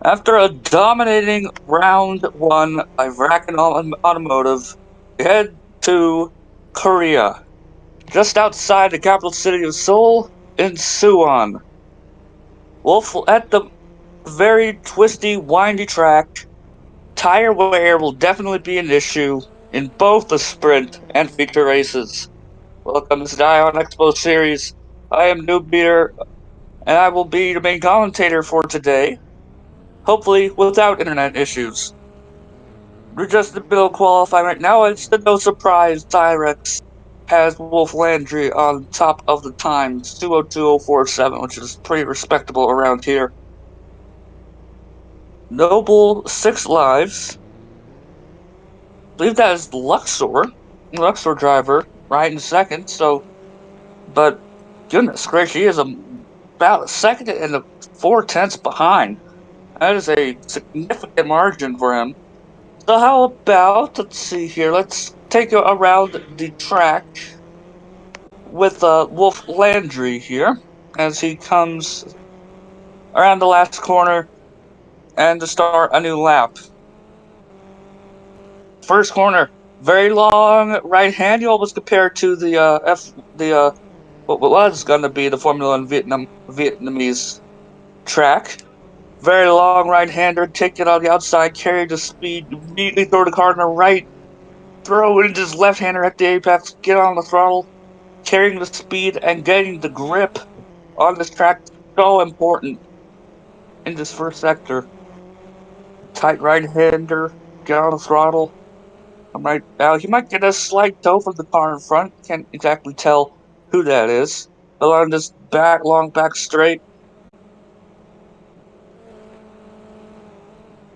After a dominating round one by Vraken Automotive, we head to Korea, just outside the capital city of Seoul in Suwon. Wolf at the very twisty, windy track. Tire wear will definitely be an issue in both the sprint and feature races. Welcome to the Ion Expo series. I am Noob Beater, and I will be the main commentator for today, hopefully without internet issues. We're just in the middle of qualifying right now. It's the no surprise Tyrex has Wolf Landry on top of the times, 2:02:047, which is pretty respectable around here. Noble 6 lives. I believe that is Luxor driver, right in second. But goodness gracious, he is about a second and 4/10 behind. That is a significant margin for him. So how about, let's see here, let's take a around the track with Wolf Landry here as he comes around the last corner and to start a new lap. First corner, very long right hand. You always compare to what was going to be the Formula One Vietnamese track. Very long right hander, take it on the outside, carry the speed, immediately throw the car on the right, throw it into his left hander at the apex, get on the throttle, carrying the speed and getting the grip on this track. So important in this first sector. Tight right hander, get on the throttle. Right now, he might get a slight toe from the car in front. Can't exactly tell who that is. Along this long back straight.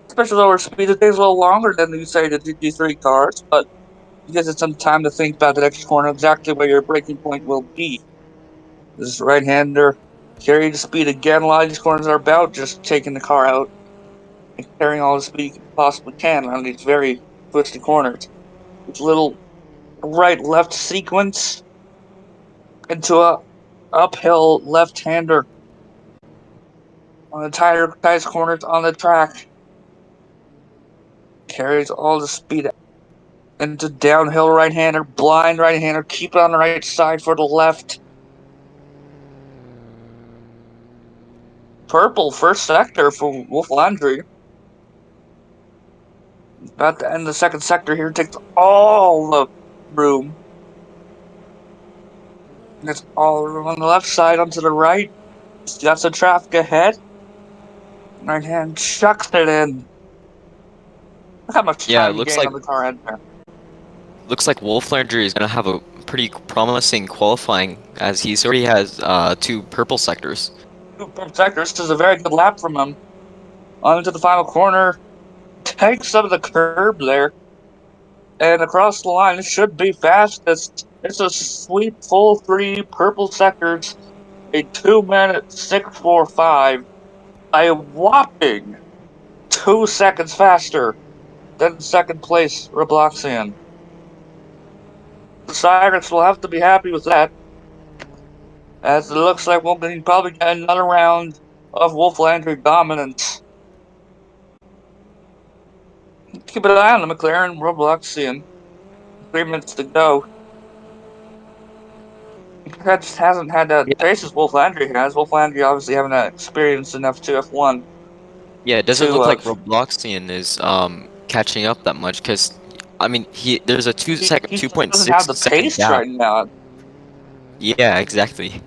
Especially lower speed, it takes a little longer than you say the GT3 cars, but it gives it some time to think about the next corner, exactly where your braking point will be. This right-hander carrying the speed again. A lot of these corners are about just taking the car out and carrying all the speed you possibly can on these very twisty corners. This little right-left sequence into a uphill left-hander on the tightest corners on the track. Carries all the speed into downhill right-hander, blind right-hander, keep it on the right side for the left. Purple first sector for Wolf Landry. About to end the second sector here, takes all the room. It's all on the left side onto the right. Got some traffic ahead. Right hand chucks it in. Look how much Yeah, time he gained on the car end there. looks like Wolf Landry is gonna have a pretty promising qualifying as he's already has two purple sectors. Two purple sectors. This is a very good lap from him. On into the final corner. Takes some of the curb there. And across the line, it should be fastest. It's a sweep full 3 purple sectors. A 2-minute 6:45. A whopping 2 seconds faster than second place Robloxian. The Cyrus will have to be happy with that, as it looks like we'll probably get another round of Wolf Landry dominance. Keep an eye on the McLaren Robloxian. 3 minutes to go. He just hasn't had that Yeah, pace as Wolf Landry has. Wolf Landry obviously haven't had experience enough to F1 yeah, it doesn't look to like Robloxian is catching up that much because I mean there's a he just doesn't have 2.6 the second pace gap. right now. Yeah, exactly.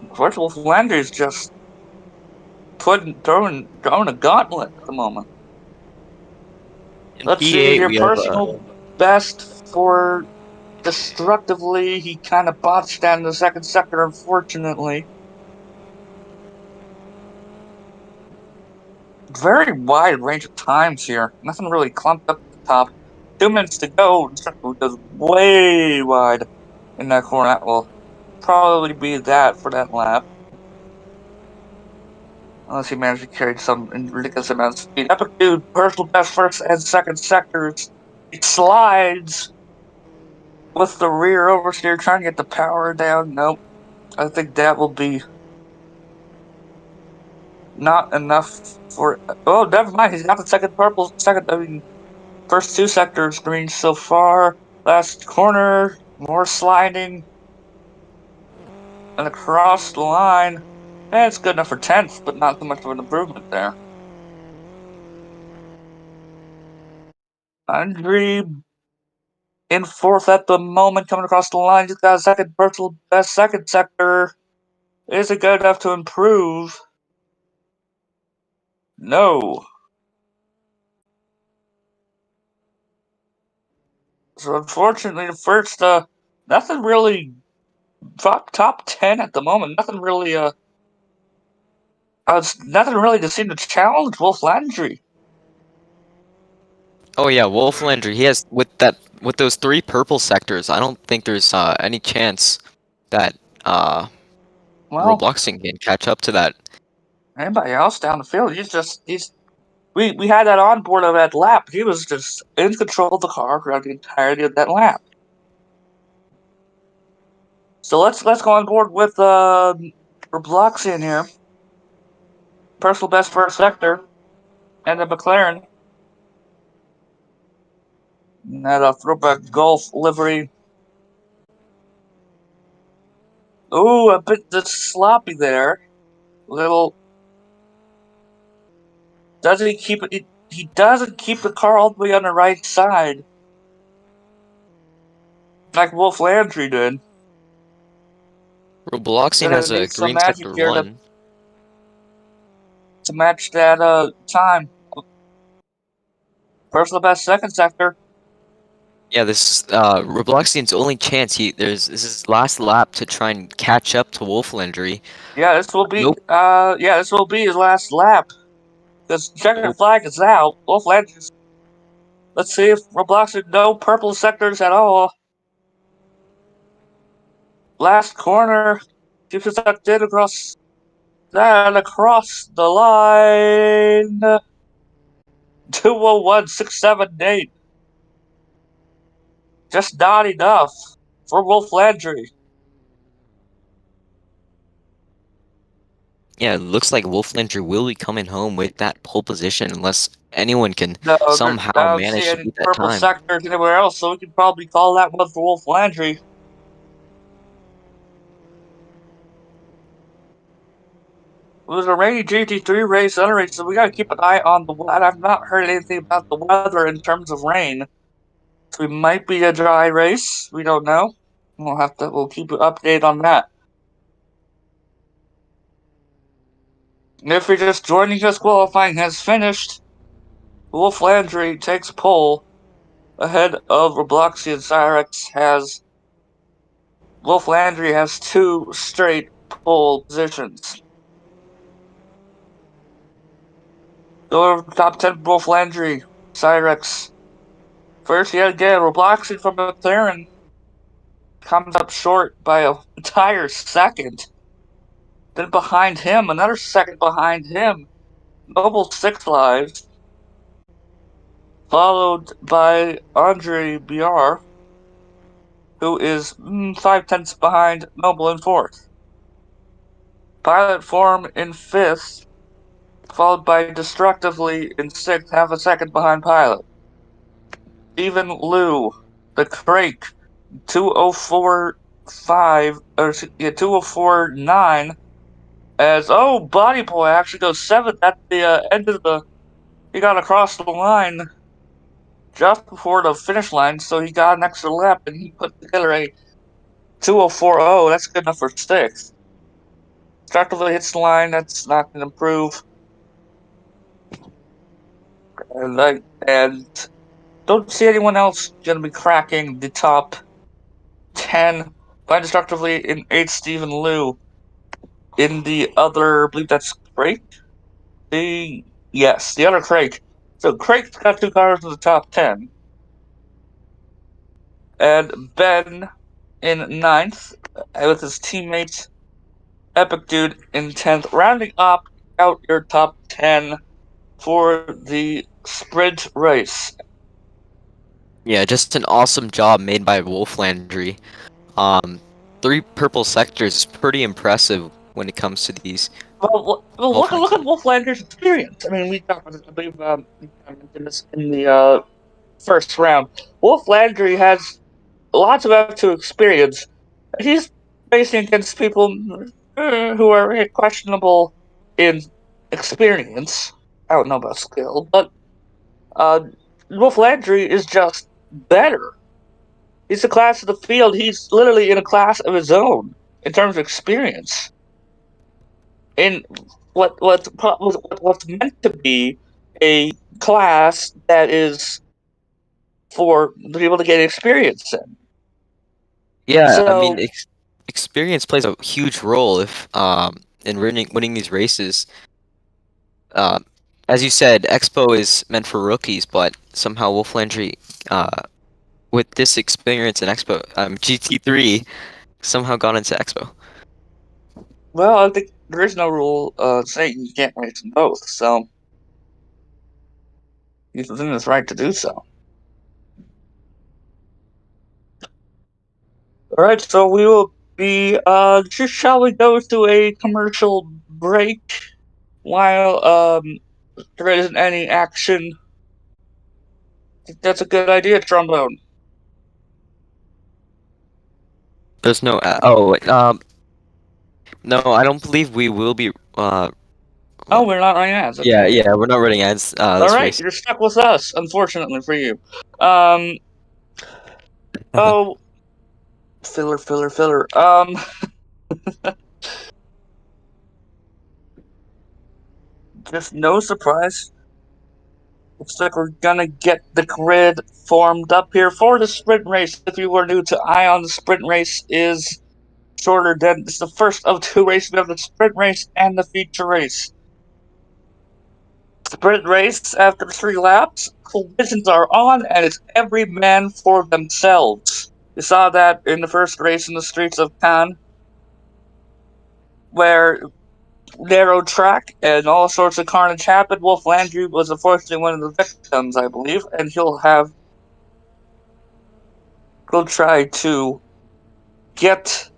Unfortunately, Wolf Landry's just throwing a gauntlet at the moment. In Let's see P8 here. we have Personal best for Destructively. He kind of botched that in the second sector, unfortunately. Very wide range of times here. Nothing really clumped up at the top. 2 minutes to go. Destructively goes way wide in that corner. That will probably be that for that lap. Unless he managed to carry some ridiculous amount of speed. Epic Dude, personal best first and second sectors. He slides with the rear oversteer, trying to get the power down. Nope. I think that will be Not enough for. Oh, never mind. He's got the second purple. Second, I mean, first two sectors green so far. Last corner, more sliding, and across the line. Eh, it's good enough for 10th, but not too much of an improvement there. Andre in fourth at the moment, coming across the line. He's got a second personal best second sector. Is it good enough to improve? No. So unfortunately, the first, nothing really top 10 at the moment. Nothing really, nothing really to seem to challenge Wolf Landry. Oh yeah, Wolf Landry. He has with those three purple sectors. I don't think there's any chance that Well, Robloxing can catch up to that. anybody else down the field, he's we had that on board of that lap. He was just in control of the car throughout the entirety of that lap. So let's go on board with Robloxian here. Personal best first sector, and the McLaren. That a throwback Golf livery. Ooh, a bit sloppy there. Little. Doesn't he keep it? He doesn't keep the car all the way on the right side, like Wolf Landry did. Robloxian Gonna has a need some green magic sector here one. to match that time. Personal best second sector. Yeah, this is Robloxian's only chance. This is his last lap to try and catch up to Wolf Landry. Yeah, this will be Nope. this will be his last lap. Because checkered Nope. flag is out. Wolf Landry's. Let's see if Robloxian no purple sectors at all. Last corner. Keeps it tucked in across the line. 201.678. Just not enough for Wolf Landry. Yeah, it looks like Wolf Landry will be coming home with that pole position unless anyone can No, somehow I don't see manage to any beat that purple time. sectors anywhere else, so we can probably call that one for Wolf Landry. It was a rainy GT3 race, other race, so we gotta keep an eye on the weather. I've not heard anything about the weather in terms of rain. So it might be a dry race. We don't know. We'll keep you updated on that. And if you're just joining us, qualifying has finished. Wolf Landry takes pole ahead of Robloxian Cyrex has Wolf Landry has two straight pole positions. Go over the top 10 Wolf Landry, Cyrex. First yet again, Robloxian from McLaren comes up short by a entire second. Then behind him, another second behind him, Noble 6 lives, followed by Andre Biar, who is 5 tenths behind Noble in fourth. Pilot Form in fifth, followed by Destructively in sixth, half a second behind Pilot. Even Lou, the Crake, 204.5, or 204.9, as, Body Boy actually goes seventh at the end of the. He got across the line just before the finish line, so he got an extra lap and he put together a 204.0. That's good enough for sixth. Destructively hits the line, that's not going to improve. And don't see anyone else going to be cracking the top 10. Find Destructively in 8th, Stephen Liu. In the other, I believe that's Craig? Yes, the other Craig. So Craig's got two cars in the top 10. And Ben in ninth with his teammate Epic Dude in 10th, rounding up out your top 10 for the sprint race. Yeah, just an awesome job made by Wolf Landry. Um, three purple sectors is pretty impressive when it comes to these look qualifying. at Wolflander's experience. I mean, we talked about this, I believe we mentioned this in the first round. Wolflander has lots of to experience. He's racing against people who are questionable in experience. I don't know about skill, but uh, Wolf Landry is just better. He's a class of the field. He's literally in a class of his own in terms of experience. In what's meant to be a class that is for people to get experience in. Yeah, I mean, So, experience plays a huge role if in winning these races. Um, as you said, Expo is meant for rookies, but somehow Wolf Landry, uh, with this experience in Expo, GT3 somehow got into Expo. well, I think there is no rule saying you can't race in both, so he's within his right to do so. All right, so we will be. Shall we go to a commercial break while there isn't any action? I think that's a good idea, trombone. There's no, no, I don't believe we will be, Oh, what? we're not running ads. Yeah, Okay. yeah, we're not running ads, All this right, race. you're stuck with us, unfortunately for you. Um. Oh, filler. Just no surprise. Looks like we're gonna get the grid formed up here for the sprint race. If you were new to Ion, the sprint race is shorter than it's the first of two races. We have the sprint race and the feature race. Sprint race after 3 laps, collisions are on, and it's every man for themselves. You saw that in the first race in the streets of Cannes, where narrow track and all sorts of carnage happened. Wolf Landry was unfortunately one of the victims, I believe, and he'll try to get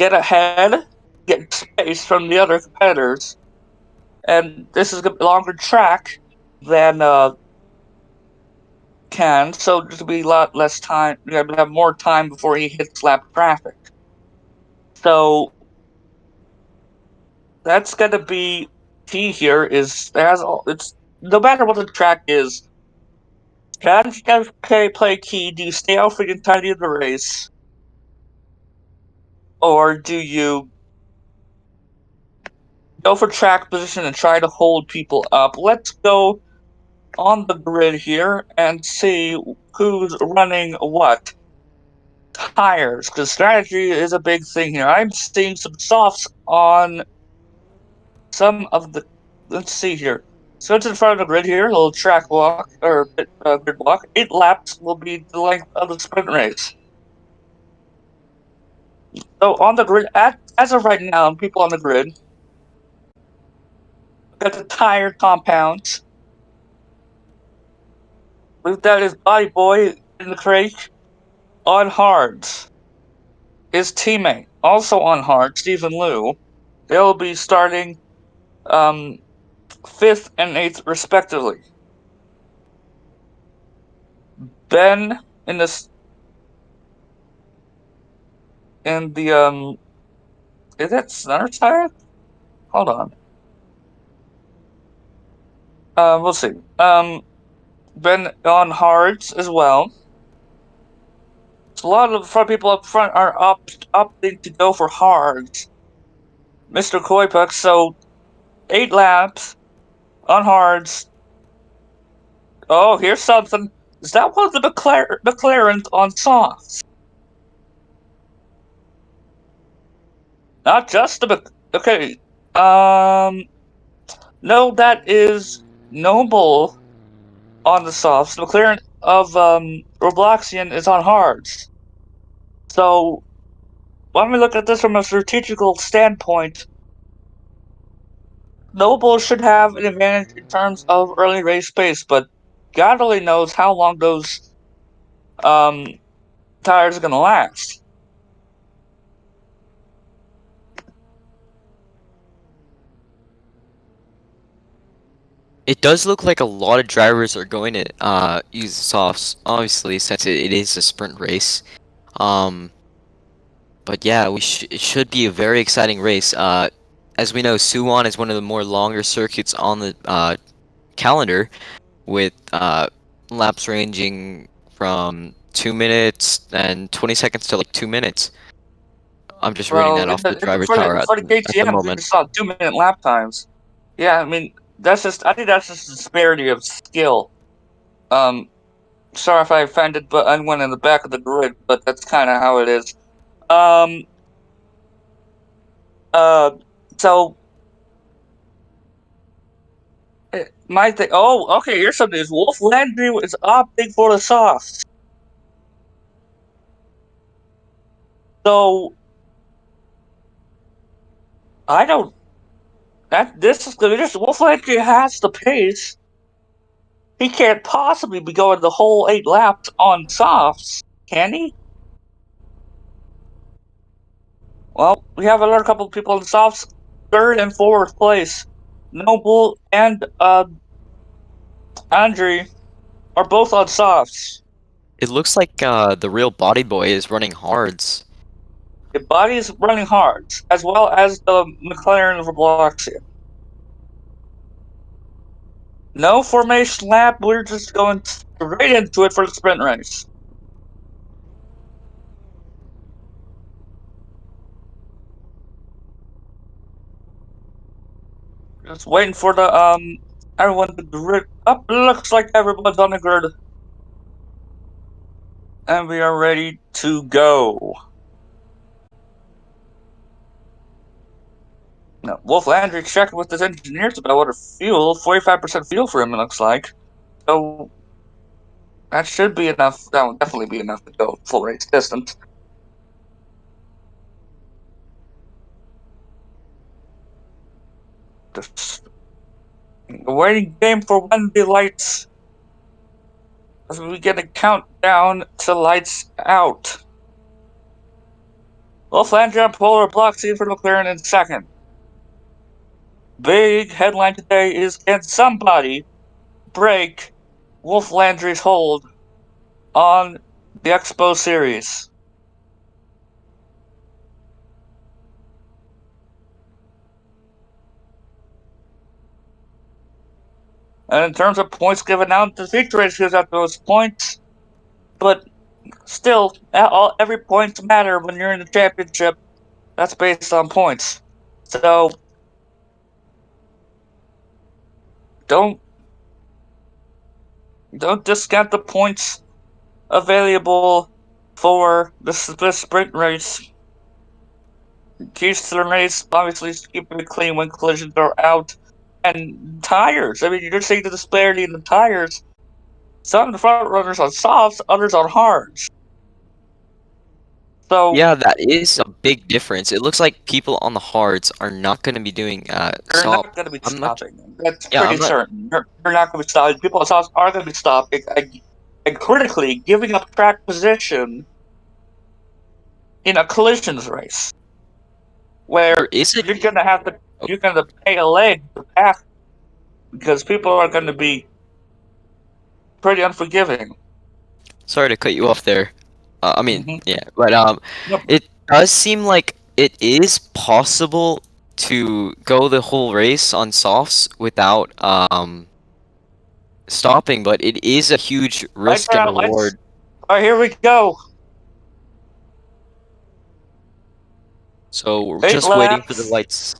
ahead, get space from the other competitors, and this is a longer track than can, so there's gonna be a lot less time. You're gonna have more time before he hits lap traffic. So that's gonna be key here. Is as it's no matter what the track is, strategy gotta play key. Do you stay out for the entirety of the race, or do you go for track position and try to hold people up? Let's go on the grid here and see who's running what tires, because strategy is a big thing here. I'm seeing some softs on some of the. Let's see here. So it's in front of the grid here, a little track walk or grid walk. 8 laps will be the length of the sprint race. So on the grid, as of right now, people on the grid got the tire compounds. We've got his body boy in the crate on hards. His teammate also on hard, Stephen Liu. They'll be starting um, fifth and eighth respectively. Ben in this in the is that center tire? Hold on. We'll see. Ben on hards as well. So a lot of the front people up front are opting to go for hards. Mr. Koipuck, so 8 laps on hards. Oh, here's something. Is that one of the McLarens on softs? Not just the okay. No, that is Noble on the softs. The McLaren of Robloxian is on hards. So when we look at this from a strategical standpoint, Noble should have an advantage in terms of early race pace, but God only knows how long those um, tires are going to last. It does look like a lot of drivers are going to use softs, obviously, since it is a sprint race. Um, but yeah, it should be a very exciting race. As we know, Suwon is one of the more longer circuits on the calendar, with laps ranging from 2 minutes and 20 seconds to like 2 minutes. I'm just reading Well, that off the driver for tower the at the KTM, we moment. just saw 2 minute lap times. Yeah, I mean I think that's just a disparity of skill. Um, Sorry if I offended, but anyone in the back of the grid, but that's kind of how it is. Um, uh, so my thing. Oh, okay. Here's some news. Wolf Landry is opting for the softs. So I don't. That this is this Wolf Landry has the pace. He can't possibly be going the whole 8 laps on softs, can he? Well, we have another couple of people in the softs, third and fourth place. Noble and Andre are both on softs. It looks like the real body boy is running hards. The body is running hard, as well as the McLaren of Robloxia. No formation lap, we're just going straight into it for the sprint race. Just waiting for the everyone to grid up. Looks like everyone's on the grid. And we are ready to go. Now, Wolf Landry checking with his engineers about what fuel, 45% fuel for him, it looks like. So that should be enough. That will definitely be enough to go full race distance. Just a waiting game for when the lights, as we get a countdown to lights out. Wolf Landry on polar block seat for McLaren in second. Big headline today is, can somebody break Wolf Landry's hold on the XBOW series? And in terms of points given out, the victory race gives out those points, but still, every point matter when you're in the championship. That's based on points. So don't discount the points available for this sprint race. Keys to the race, obviously, keeping it clean when collisions are out. And tires. I mean, you're seeing the disparity in the tires. Some of the front runners on softs, others on hards. So Yeah, that is a big difference. It looks like people on the hards are not going to be doing you're stop. not going to be I'm not. stopping. That's Yeah, pretty I'm not. certain. You're not going to be stopping. People on softs are going to be stopping. And critically, giving up track position in a collisions race, There where is a. you're going to have to Oh, you're going to pay a leg to pass because people are going to be pretty unforgiving. sorry to cut you off there. I mean, Mm-hmm. yeah, but Yep. it does seem like it is possible to go the whole race on softs without stopping, but it is a huge Lights risk are and out. Lights. reward. All right, here we go. So we're 8 just waiting for the laps lights.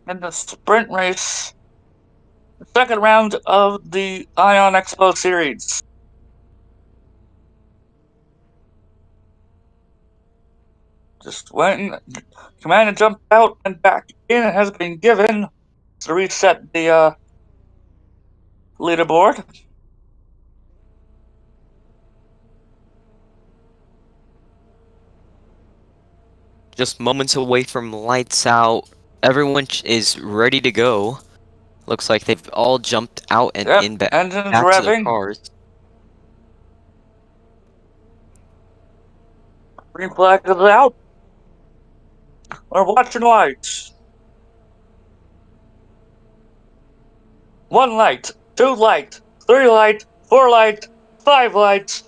in the sprint race. The second round of the Ion XBOW series. Just waiting. Command and jump out and back in has been given to reset the leaderboard. Just moments away from lights out. Everyone is ready to go. Looks like they've all jumped out and Yep, in engines back to their revving. cars. Green flag is out. We're watching lights. 1 light, 2 light, 3 light, 4 light, 5 lights.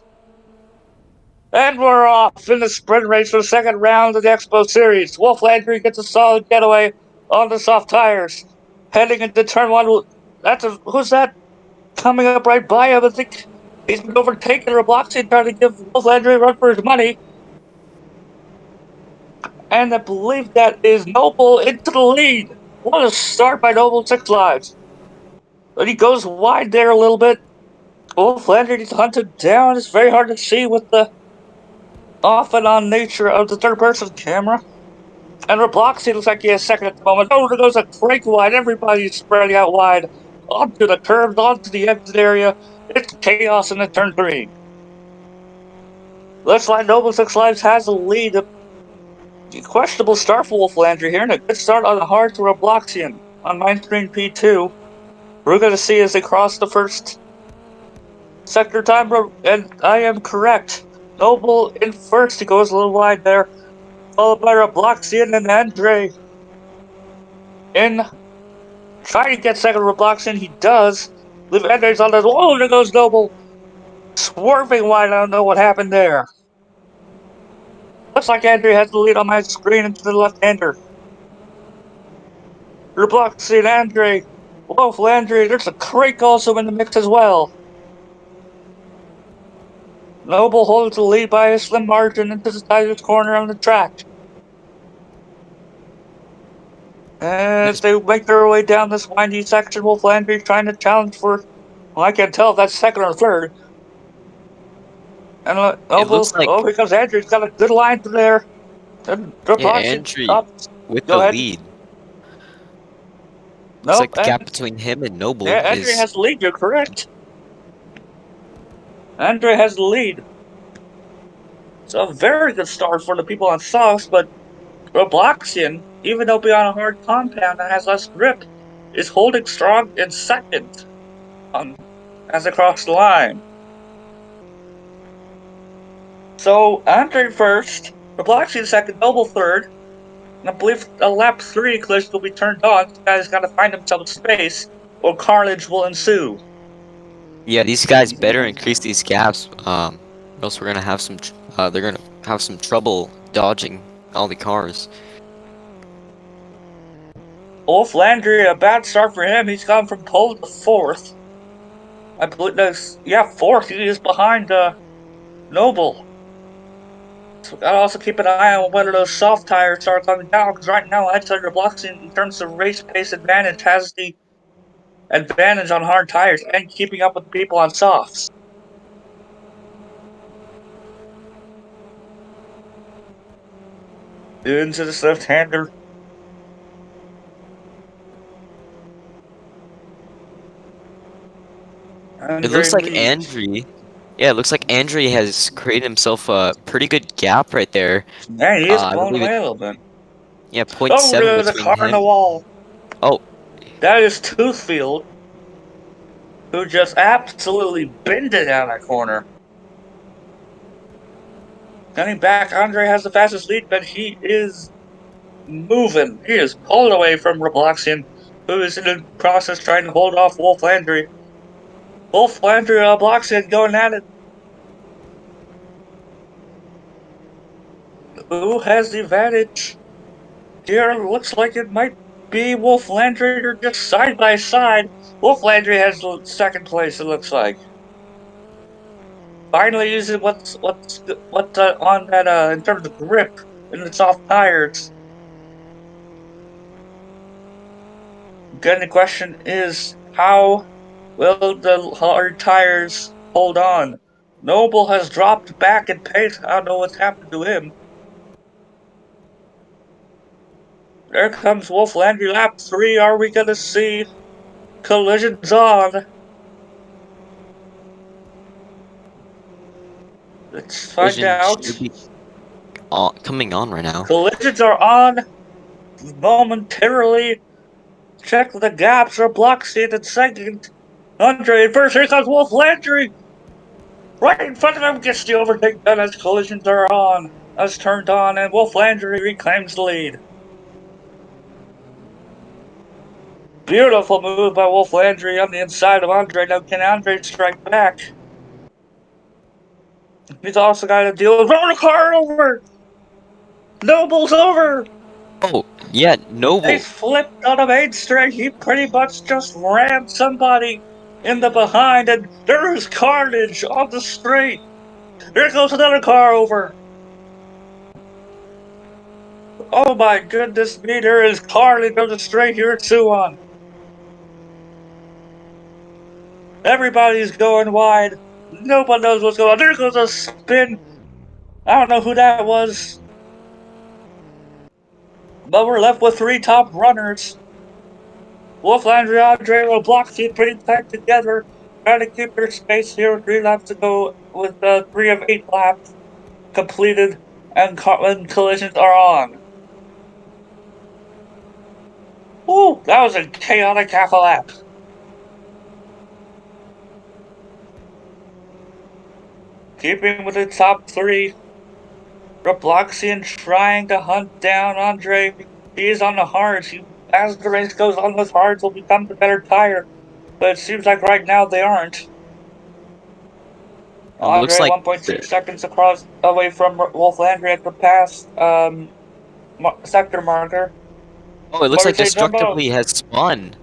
And we're off in the sprint race for the second round of the Expo Series. Wolf Landry gets a solid getaway on the soft tires. Heading into turn 1. Who's that coming up right by him? I think he's been overtaken or blocking, trying to give Wolf Landry a run for his money. And I believe that is Noble into the lead. What a start by Noble, 6 lives. But he goes wide there a little bit. Wolf Landry gets hunted down. It's very hard to see with the off and on nature of the third person camera. And Robloxy looks like he has second at the moment. Oh, there goes a break wide. Everybody's spreading out wide. Onto the curves, onto the exit area. It's chaos in the turn 3. Looks like Noble 6 Lives has the lead. A questionable start for Wolf Landry here, and a good start on the hard to Robloxian on mine screen P2. We're going to see as they cross the first sector time, and I am correct. Noble in first, he goes a little wide there, followed by Robloxian and Andre. In trying to get second Robloxian, he does. Leave Andre's on the. Oh, there goes Noble. Swerving wide, I don't know what happened there. Looks like Andre has the lead on my screen into the left-hander. Robloxian, Andre. Wolf Landry, there's a Crake also in the mix as well. Noble holds the lead by a slim margin into the tightest corner on the track. As they make their way down this windy section, Wolf Landry trying to challenge for, well, I can't tell if that's second or third. And It looks like here comes Andrew. He's got a good line through there. And Andrew up. with Go the ahead. lead. Nope, Looks like the gap between him and Noble yeah, Andrew is. has the lead. You're correct. Andrew has the lead. It's a very good start for the people on softs, but Robloxian, even though being on a hard compound that has less grip, is holding strong in second as they cross the line. So Andre first, Robloxian second, Noble third, and I believe a lap 3 collision will be turned on. This guy's got to find himself space, or carnage will ensue. Yeah, these guys better increase these gaps, or else we're gonna have some. They're gonna have some trouble dodging all the cars. Wolf Landry, a bad start for him. He's gone from pole to fourth. I believe that's, fourth. He is behind Noble. So gotta also keep an eye on whether those soft tires start coming down, because right now Outsider Blocks in terms of race pace advantage has the advantage on hard tires and keeping up with people on softs. Into the left-hander. It looks like Andre. Yeah, it looks like Andre has created himself a pretty good gap right there. Yeah, he is blown away a little bit. Yeah, 0.7 there's a car in the wall. Oh. That is Toothfield, who just absolutely bended down that corner. Coming back, Andre has the fastest lead, but he is moving. He is pulled away from Robloxian, who is in the process trying to hold off Wolf Landry. Wolf Landry and Robloxian going at it. Who has the advantage? Here looks like it might be Wolf Landry or just side by side. Wolf Landry has the second place, it looks like. Finally using what's on that in terms of grip in the soft tires. Again, the question is, how will the hard tires hold on? Noble has dropped back in pace. I don't know what's happened to him. There comes Wolf Landry, lap 3. Are we going to see collisions on? Let's find out. Should be coming on right now. Collisions are on momentarily. Check the gaps or blocks in second. Andre in first. Here comes Wolf Landry. Right in front of him, gets the overtake done as collisions are on. As turned on, and Wolf Landry reclaims the lead. Beautiful move by Wolf Landry on the inside of Andre. Now can Andre strike back? He's also got to deal with run the car over. Noble's over. Oh, yeah, They Noble. flipped on a main straight. He pretty much just rammed somebody in the behind, and there is carnage on the straight. There goes another car over. Oh my goodness me, there is carnage on the straight here at Suwon. Everybody's going wide. Nobody knows what's going on. There goes a spin. I don't know who that was. But we're left with three top runners. Wolf, Landry, Andre will block team pretty tight together, trying to keep their space here. 3 laps to go with 3 of 8 laps completed and collisions are on. Ooh, that was a chaotic half a lap. Keeping with the top 3, Robloxian trying to hunt down Andre. He is on the hards. As the race goes on, those hards will become the better tire. But it seems like right now they aren't. It looks Andre, like 1.6 seconds across away from Wolf Landry at the pass sector marker. oh, it looks What like would you say, Jumbo? Destructively has spun.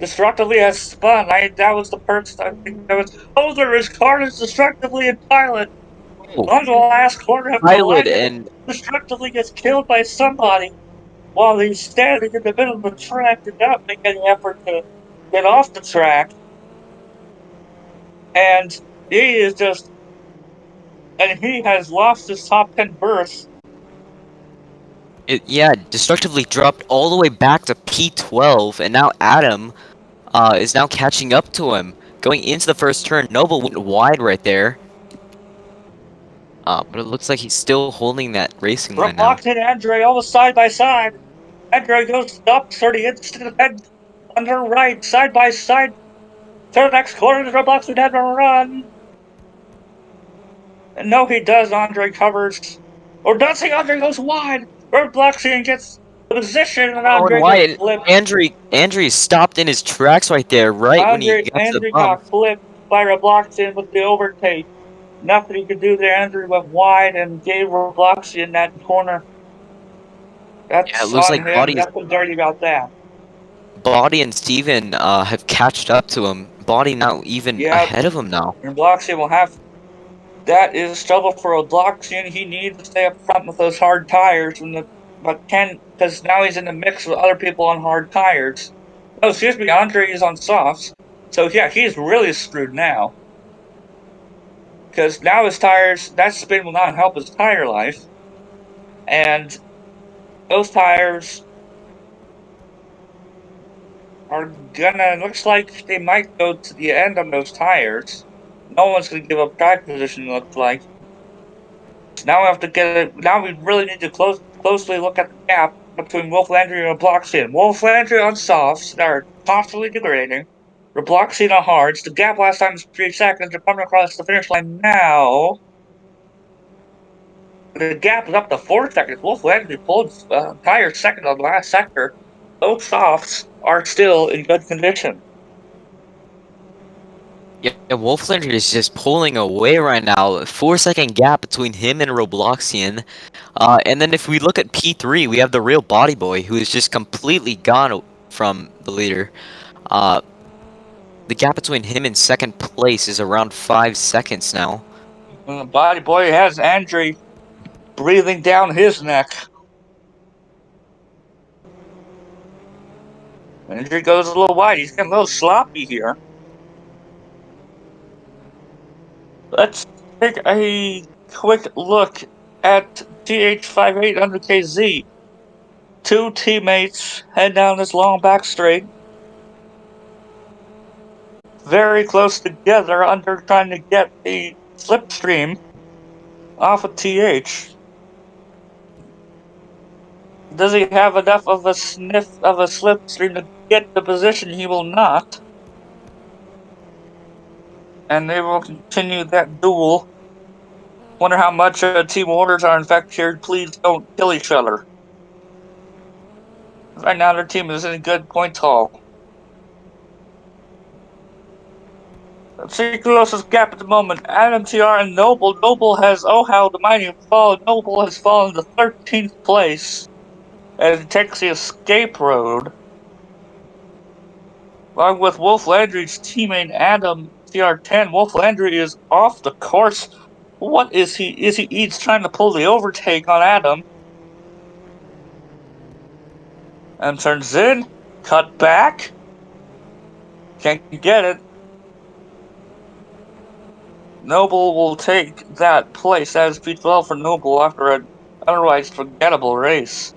Destructively has spun. That was the first. I think that was. Oh, there is Carnage Destructively in pilot. Oh, On the last corner of Pilot collision, and Destructively gets killed by somebody while he's standing in the middle of the track. Did not make any effort to get off the track, and he is just. And he has lost his top 10 berth. yeah, Destructively dropped all the way back to P12, and now Adam is now catching up to him. Going into the first turn, Noble went wide right there. But it looks like he's still holding that racing line now. Roblox and Andre almost side by side. Andre goes up 30 inches ahead on her right, side by side. To the next corner, Roblox would have a run. And no, he does. Andre covers. Or does he? Andre goes wide. Robloxian gets the position, and Oh, and Andre gets wide. flipped. Andre stopped in his tracks right there, right when he got to the Andre bump. got flipped by Robloxian with the overtake. Nothing he could do there. Andre went wide and gave Robloxian that corner. Yeah, it That's looks on like him. Nothing dirty about that. Body and Steven have catched up to him. Body now even Yeah, ahead of him now. and Bloxian will have. That is trouble for Bloxian. He needs to stay up front with those hard tires, because now he's in the mix with other people on hard tires. Oh, excuse me, Andre is on softs. So yeah, he's really screwed now. Because now his tires, that spin will not help his tire life. And those tires are looks like they might go to the end on those tires. No one's gonna give up track position, looks like. Now we have to get it. Now we really need to closely look at the gap between Wolf Landry and Robloxian. Wolf Landry on softs that are constantly degrading. Robloxian on hards. The gap last time was 3 seconds. They're coming across the finish line now. The gap is up to 4 seconds. Wolf Landry pulled entire second on the last sector. Both softs are still in good condition. Yeah, Wolflander is just pulling away right now. 4-second gap between him and Robloxian. And then if we look at P3, we have the real body boy who is just completely gone from the leader. The gap between him and second place is around 5 seconds now. The body boy has Andre breathing down his neck. Andre goes a little wide. He's getting a little sloppy here. Let's take a quick look at TH58 under KZ. 2 teammates head down this long back straight. Very close together under trying to get the slipstream off of TH. Does he have enough of a sniff of a slipstream to get the position? He will not. And they will continue that duel. Wonder how much team orders are in fact here. Please don't kill each other. Right now their team is in a good point haul. Let's see who else's gap at the moment. Adam, TR, and Noble. Noble has, oh how the mighty have fallen. Noble has fallen to 13th place as he takes the escape road. Along with Wolf Landry's teammate Adam, TR10. Wolf Landry is off the course. What is he? He's trying to pull the overtake on Adam. And turns in. Cut back. Can't get it. Noble will take that place. That is P12 for Noble after an otherwise forgettable race.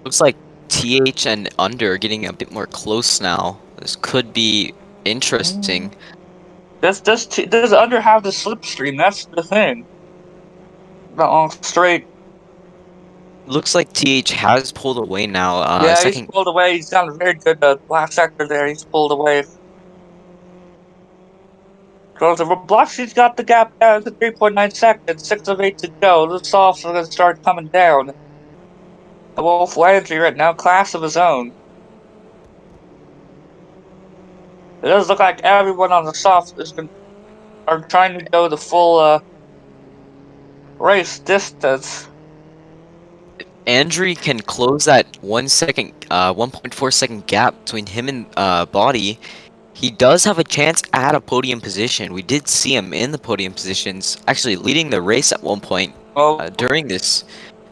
Looks like TH and Under are getting a bit more close now. This could be interesting. Does Under have the slipstream? That's the thing. Not long straight. Looks like TH has pulled away now. Yeah, he's Second. pulled away. He's got a very good last sector there. He's pulled away. Goes over blocks. He's got the gap down to 3.9 seconds. 6 of 8 to go. The softs are going to start coming down. The Wolf Landry right now, class of his own. It does look like everyone on the soft are trying to go the full race distance. Andrew can close that 1.4 second gap between him and Body. He does have a chance at a podium position. We did see him in the podium positions, actually leading the race at one point during this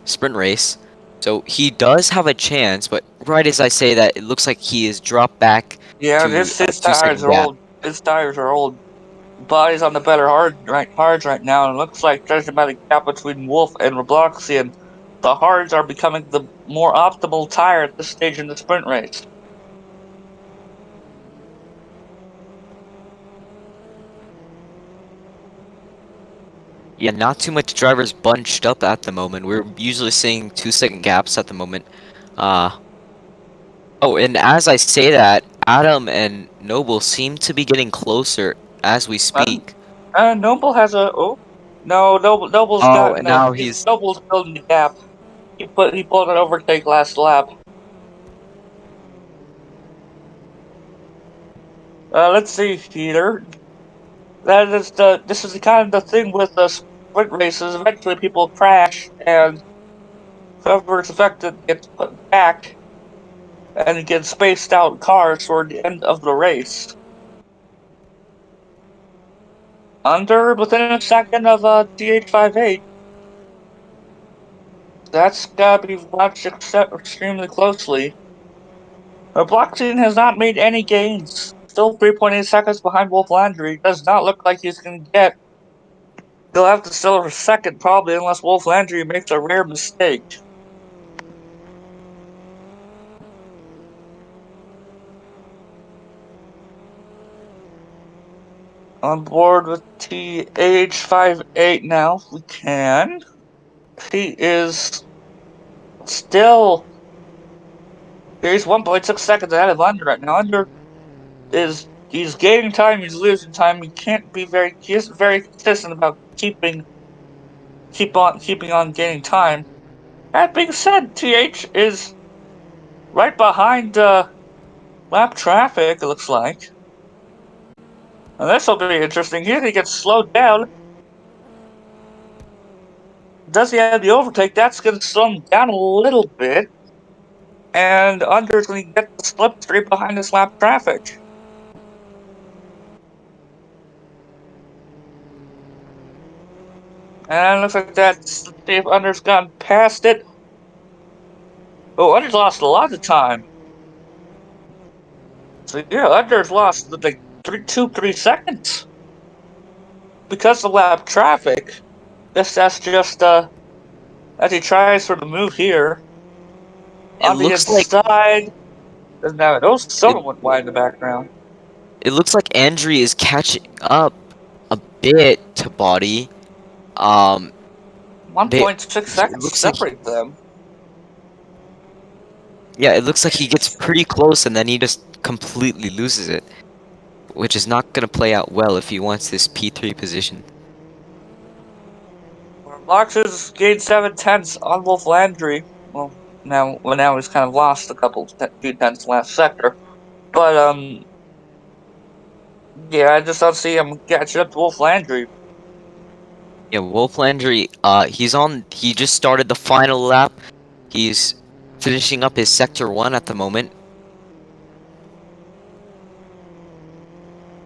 sprint race. So he does have a chance, but right as I say that, it looks like he is dropped back. Yeah, to his a tires 2-second are gap. old. His tires are old. Body's on the better hards right now, and it looks like there's about a gap between Wolf and Robloxian. The hards are becoming the more optimal tire at this stage in the sprint race. Yeah, not too much drivers bunched up at the moment. We're usually seeing 2-second gaps at the moment. Oh, and as I say that, Adam and Noble seem to be getting closer as we speak. Noble has a no. Noble's Oh, got and no. now he's Noble's building the gap. He pulled an overtake last lap. Let's see here. This is the kind of the thing with the sprint races. Eventually, people crash, and whoever is affected gets put back, and gets spaced out cars toward the end of the race. Under within a second of DH58. That's gotta be watched extremely closely. Blockchain has not made any gains. Still 3.8 seconds behind Wolf Landry. Does not look like he's gonna get. He'll have to settle for second probably unless Wolf Landry makes a rare mistake. On board with TH58 now, we can. He is still. He's 1.6 seconds ahead of Under right now. Under he's gaining time, he's losing time. He can't be very. He isn't very consistent about keeping on gaining time. That being said, TH is right behind lap traffic. It looks like. And this will be interesting. Here he gets slowed down. Does he have the overtake? That's going to slow him down a little bit. And Under is going to get the slipstream behind this lap traffic. And it looks like that's if Under's gone past it. Oh, Under's lost a lot of time. So yeah, Under's lost like 3 seconds because of lap traffic. That's just as he tries for the move here. On the inside, doesn't have it. Oh, someone went wide in the background. It looks like Andrew is catching up a bit to Body. 1.6 seconds separate them. Yeah, it looks like he gets pretty close and then he just completely loses it, which is not going to play out well if he wants this P3 position. Locks has gained 7/10 on Wolf Landry. Well, now he's kind of lost a few tenths last sector, but Yeah, I just don't see him catching up to Wolf Landry. Yeah, Wolf Landry, he just started the final lap. He's finishing up his Sector 1 at the moment.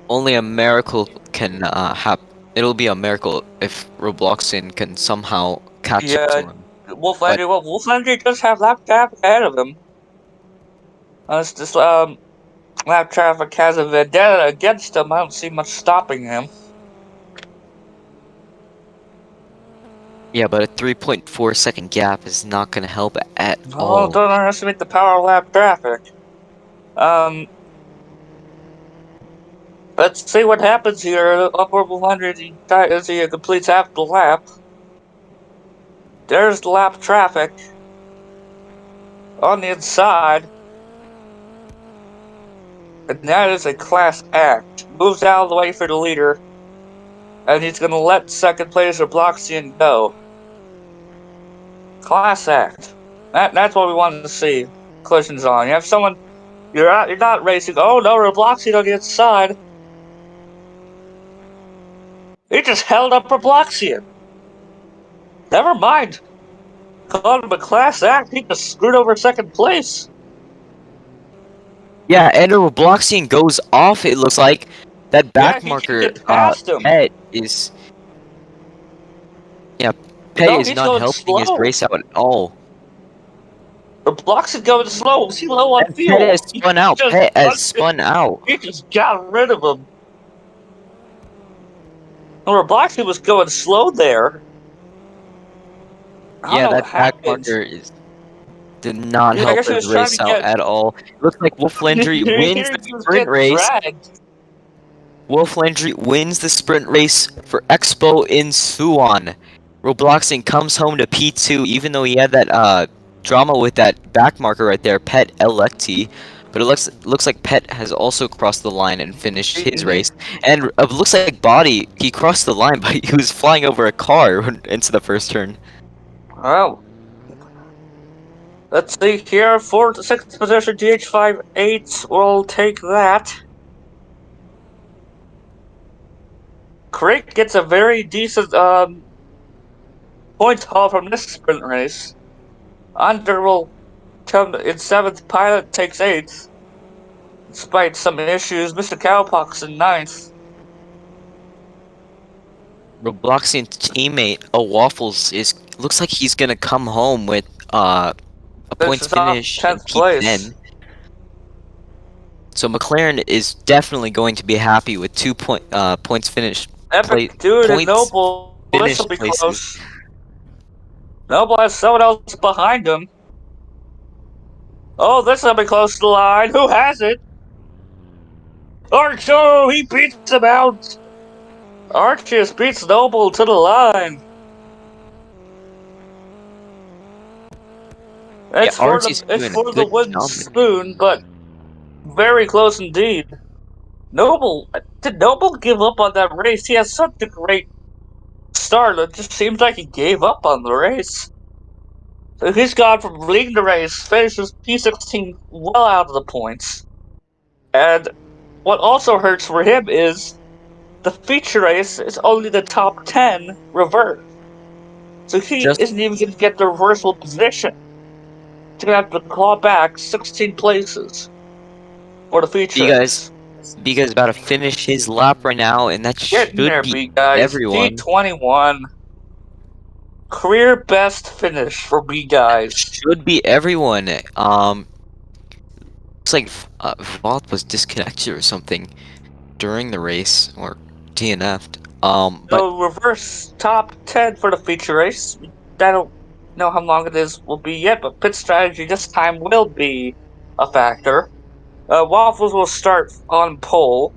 Only a miracle can happen. It'll be a miracle if Robloxian can somehow catch up to Yeah, him. Wolf But Landry. Well, Wolf Landry does have lap traffic ahead of him. It's just lap traffic has a vendetta against him. I don't see much stopping him. yeah, but a 3.4-second gap is not gonna help at Oh, all. don't underestimate the power of lap traffic. Um, let's see what happens here. Upward Wolf Landry as he completes half the lap. There's the lap traffic on the inside. And that is a class act. Moves out of the way for the leader. And he's going to let second place Bloxian go. Class act. That's what we wanted to see. Collisions on. You have someone you're not racing. Oh no, Robloxian on the inside. He just held up Robloxian. Never mind. Called him a class act. He just screwed over second place. Yeah, and a Robloxian goes off, it looks like. That Yeah, back he can't marker, get past him. Pet is... Yeah, Pet No, is he's not going helping his slow. race out at all. Robloxian going slow. Is he low on And Pet has fuel? spun out. Pet has spun out. He just got rid of him. Robloxian was going slow there. I don't Yeah, know what that back happened. marker did not I help guess he his was trying race to out get. at all. Looks like Wolf Landry wins the He was sprint getting race. dragged. Wolf Landry wins the sprint race for Expo in Suwon. Robloxian comes home to P2, even though he had that drama with that back marker right there, Pet Electi. But it looks like Pet has also crossed the line and finished his race. And it looks like Body, he crossed the line, but he was flying over a car into the first turn. Well, let's see here. 4th to 6th position, DH58 will take that. Crick gets a very decent point haul from this sprint race. Under will come in 7th. Pilot takes 8th. Despite some issues, Mr. Cowpox in 9th. Robloxian teammate, Waffles, looks like he's gonna come home with a This points is off finish in 10th place. P10. So McLaren is definitely going to be happy with points finished Epic Dude and points Noble. This will finished be places. close. Noble has someone else behind him. Oh, this will be close to the line. Who has it? Archo! He beats him out! Arches beats Noble to the line. Yeah, It's for Archie's the doing a good wooden job. spoon, but very close indeed. Noble did Noble give up on that race? He has such a great start. It just seems like he gave up on the race. So he's gone from leading the race, finishes P16 well out of the points. And what also hurts for him is the feature race is only the top 10 reverse. So he Just isn't even going to get the reversal position. He's going to have to claw back 16 places for the feature because race. because about to finish his lap right now, and that Getting should there, be B guys. everyone. D21. Career best finish for B guys. Should be everyone. Looks like Vault was disconnected or something during the race or DNF'd. But So reverse top 10 for the feature race. I don't know how long it is will be yet, but pit strategy this time will be a factor. Waffles will start on pole,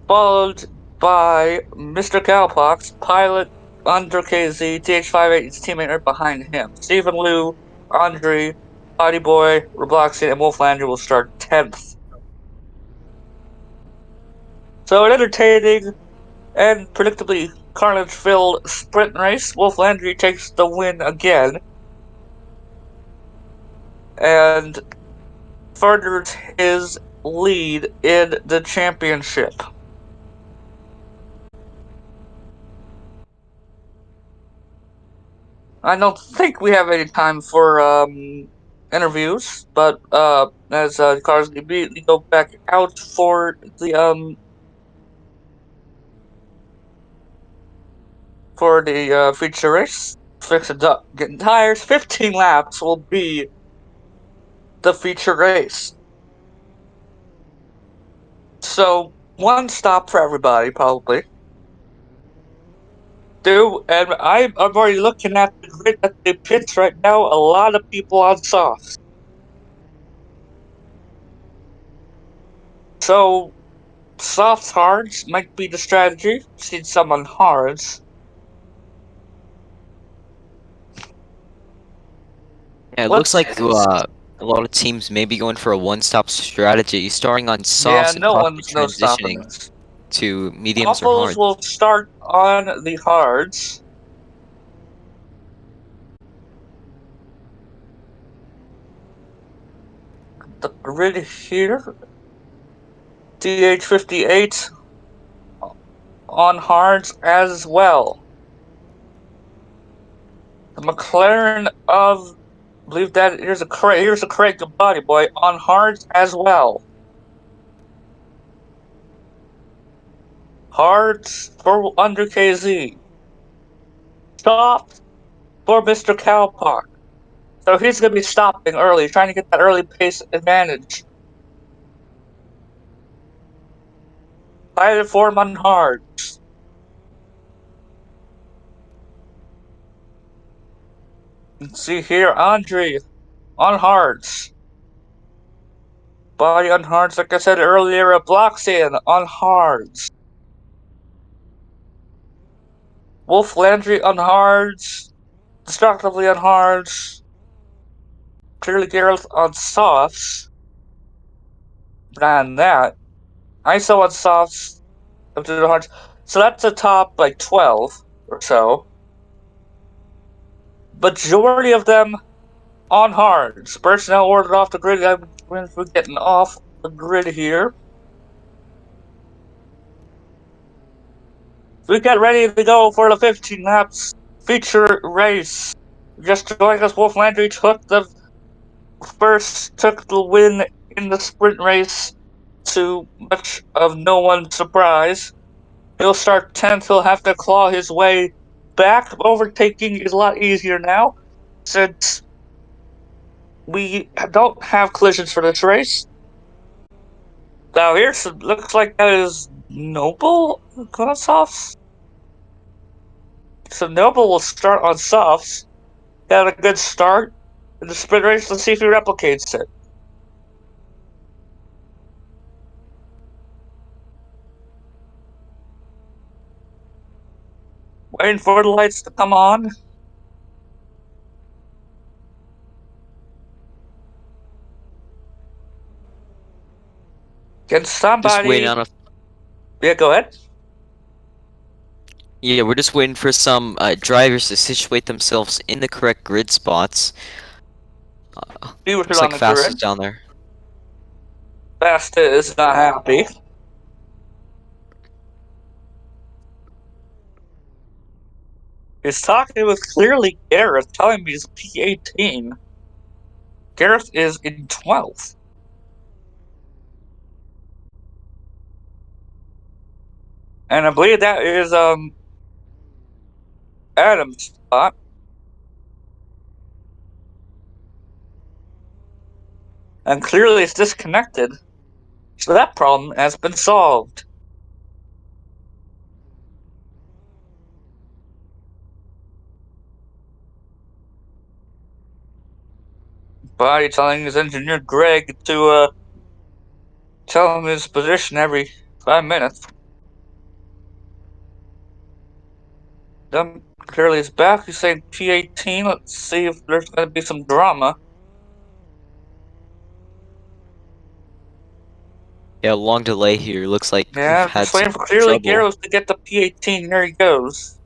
followed by Mr. Cowpox, pilot under KZ, TH58's teammate right behind him. Stephen Liu, Andre, Body Boy, Robloxian, and Wolf Landry will start 10th. So an entertaining and predictably carnage-filled sprint race. Wolf Landry takes the win again, and furthers his lead in the championship. I don't think we have any time for interviews, but as cars immediately go back out for the feature race, fix it up, getting tires. 15 laps will be the feature race. So one stop for everybody, probably. And I'm already looking at the grid at the pits right now. A lot of people on softs. So soft hards might be the strategy. See some on hards. Yeah, it looks Let's. like a lot of teams may be going for a one-stop strategy, starting on Yeah, softs and no possibly one's no stopping transitioning this. to mediums or Offals hards. will start on the hards. The grid here. DH58 on hards as well. The McLaren of, I believe that here's a Craig Body Boy on hards as well. Hards for under KZ. Soft for Mr. Cowpark. So he's going to be stopping early, trying to get that early pace advantage. Pilot form on hards. Let's see here, Andre on hards. Body on hards, like I said earlier, blocks in on hards. Wolf Landry on hards. Destructively on hards. Clearly Gareth on softs. Than that. ISO on softs up to the hards. So that's a top like 12 or so. Majority of them on hards. Personnel ordered off the grid. We're getting off the grid here. We get ready to go for the 15 laps feature race. Just like us, Wolf Landry took the win in the sprint race to much of no one's surprise. He'll start 10th, he'll have to claw his way back. Overtaking is a lot easier now, since we don't have collisions for this race. Now here's, looks like that is Noble on softs. So Noble will start on softs. Got a good start in the sprint race. Let's see if he replicates it. Waiting for the lights to come on. Can Just waiting somebody... on a Yeah, go ahead. Yeah, we're just waiting for some drivers to situate themselves in the correct grid spots. He was Looks on like the Fast is grid. down there. Fast is not happy. He's talking with clearly Gareth, telling me he's P18. Gareth is in 12th. And I believe that is Adam's spot. And clearly it's disconnected. So that problem has been solved. By telling his engineer Greg to tell him his position every 5 minutes. Then clearly he's back. He's saying P18. Let's see if there's going to be some drama. Yeah, long delay here. Looks like we've Yeah, had just some waiting for clearly trouble. Gareth to get the P18. There he goes.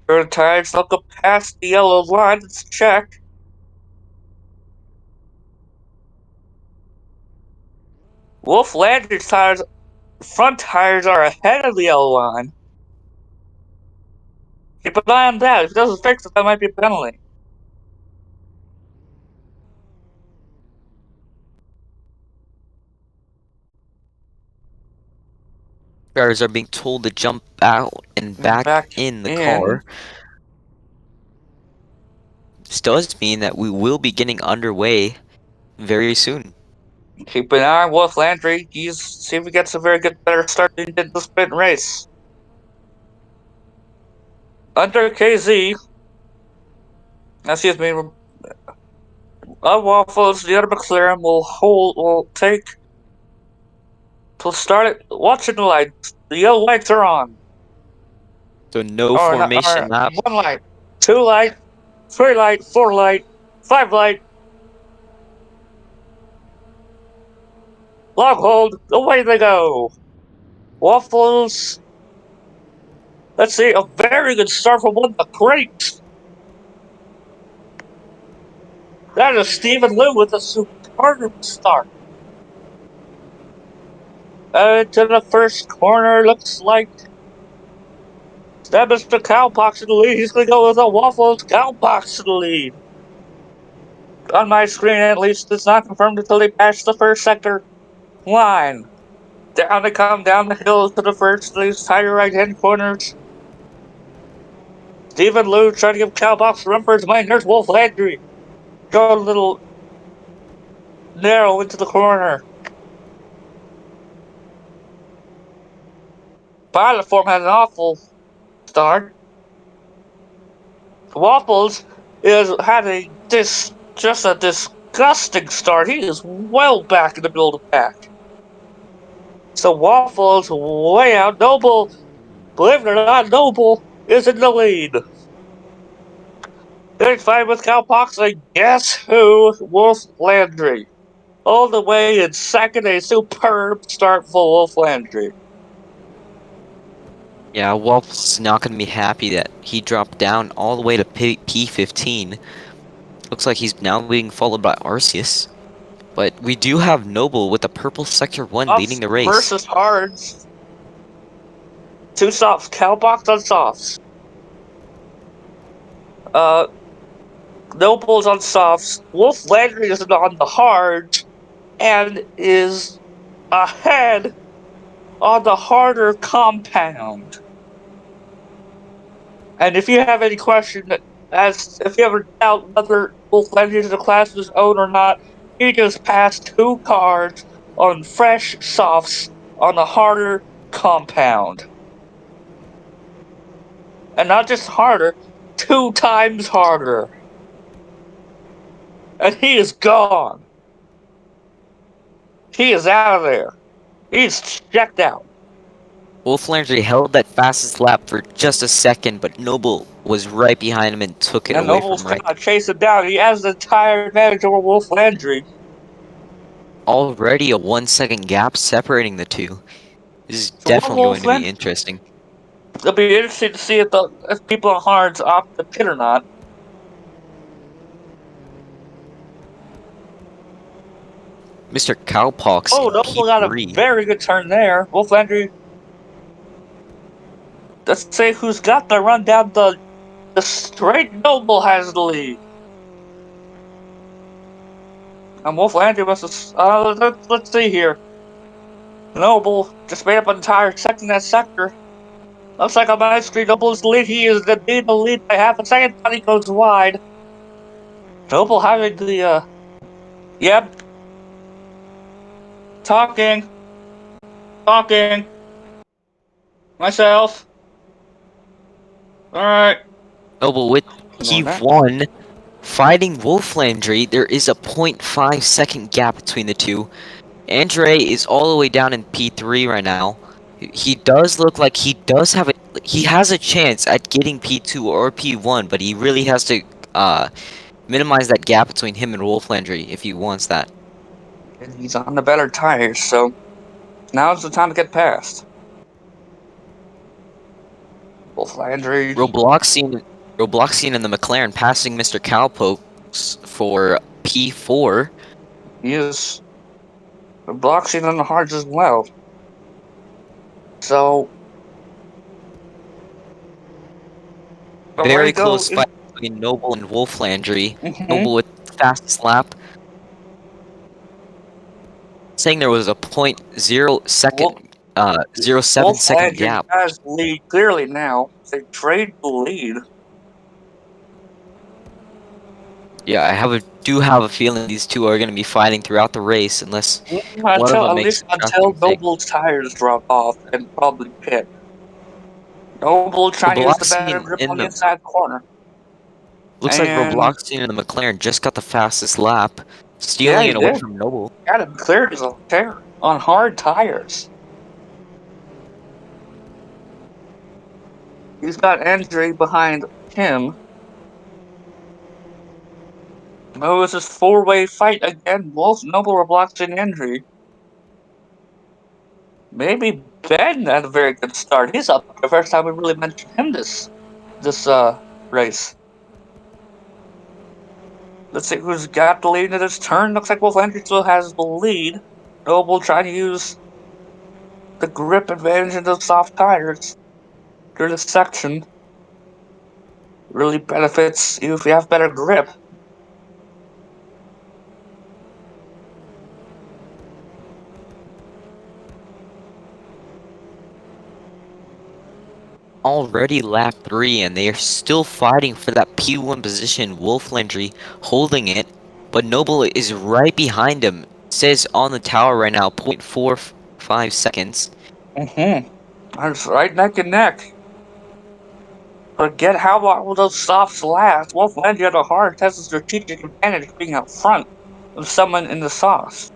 Third tires look up past the yellow line. Let's check. Wolf Landry's tires, front tires are ahead of the yellow line. Keep an eye on that. If it doesn't fix it, that might be a penalty. Drivers are being told to jump out and back in the car. This does mean that we will be getting underway very soon. Keep an eye on Wolf Landry. See if he gets a very good, better start in the sprint race. Under KZ, excuse me, Waffles, the other McLaren will start it. Watching the lights. The yellow lights are on. So no formation lap. 1 light, 2 light, 3 light, 4 light, 5 light. Log hold, away they go. Waffles. Let's see, a very good start from one of the greats. That is Stephen Liu with a superb start. To the first corner, looks like that Mr. Cowpox in the lead. He's going to go with a Waffles Cowpox in the lead. On my screen, at least, it's not confirmed until they pass the first sector line. Down they come down the hill to the first of these tighter right-hand corners. Stephen Liu trying to give Cowbox a run for his money. There's Wolf Landry. Go a little narrow into the corner. Pilot form had an awful start. Waffles had just a disgusting start. He is well back in the middle of the pack. So Waffles way out. Noble, believe it or not, Noble is in the lead. 35 with Cowpox, and guess who? Wolf Landry. All the way in second, a superb start for Wolf Landry. Yeah, Wolf's not going to be happy that he dropped down all the way to P15. Looks like he's now being followed by Arceus. But we do have Noble with the purple sector 1 leading the race. Versus Hards. 2 softs. Cowbox on softs. Noble's on softs. Wolf Landry is on the hards and is ahead on the harder compound. And if you have any question if you ever doubt whether Wolf Landry is a class of his own or not, he just passed 2 cars on fresh softs on the harder compound. And not just harder, 2 times harder. And he is gone. He is out of there. He's checked out. Wolf Landry held that fastest lap for just a second, but Noble was right behind him and took it away Noble's from right. gonna chase him down. He has the entire advantage over Wolf Landry. Already a 1 second gap separating the two. This is definitely going to be interesting. It'll be interesting to see if people on hards opt the pit or not. Mr. Cowpox. Oh, Noble got a very good turn there. Wolf Landry. Let's say who's got the run down the straight. Noble has the lead. And Wolf Landry must have. Let's see here. Noble just made up an entire second that sector. Looks like on my screen, Noble's lead. He is the lead by half a second, but he goes wide. Noble having the yep. Talking. Myself. Alright. Noble with P1. Fighting Wolf Landry, there is a 0.5 second gap between the two. Andre is all the way down in P3 right now. He does look like he has a chance at getting P2 or P1, but he really has to minimize that gap between him and Wolf Landry if he wants that. And he's on the better tires, so now's the time to get past. Wolf Landry. Robloxian and the McLaren passing Mr. Cowpokes for P4. He is boxing on the hards as well. So Very close fight between Noble and Wolf Landry. Noble with the fastest lap. Saying there was a 0.07 second gap. Has the lead clearly now. They trade the lead. Yeah, I do have a feeling these two are going to be fighting throughout the race unless one of them makes a until mistake. Noble's tires drop off and probably pit. Noble trying to use the better grip on the inside corner. Looks like Robloxian and the McLaren just got the fastest lap, stealing it away from Noble. Got it cleared as a tear on hard tires. He's got Andre behind him. Oh, it's this four-way fight again. Wolf, Noble, Robloxian, Andre. Maybe Ben had a very good start. He's up for the first time we really mentioned him this race. Let's see who's got the lead in this turn. Looks like Wolf Landry still has the lead. Noble trying to use the grip advantage of those soft tires through this section. Really benefits you if you have better grip. Already lap 3 and they are still fighting for that P1 position. Wolf Landry holding it, but Noble is right behind him. It says on the tower right now 0.45 seconds. That's right neck and neck. Forget how long will those softs last. Wolf Landry on the hard has a strategic advantage being out front of someone in the softs.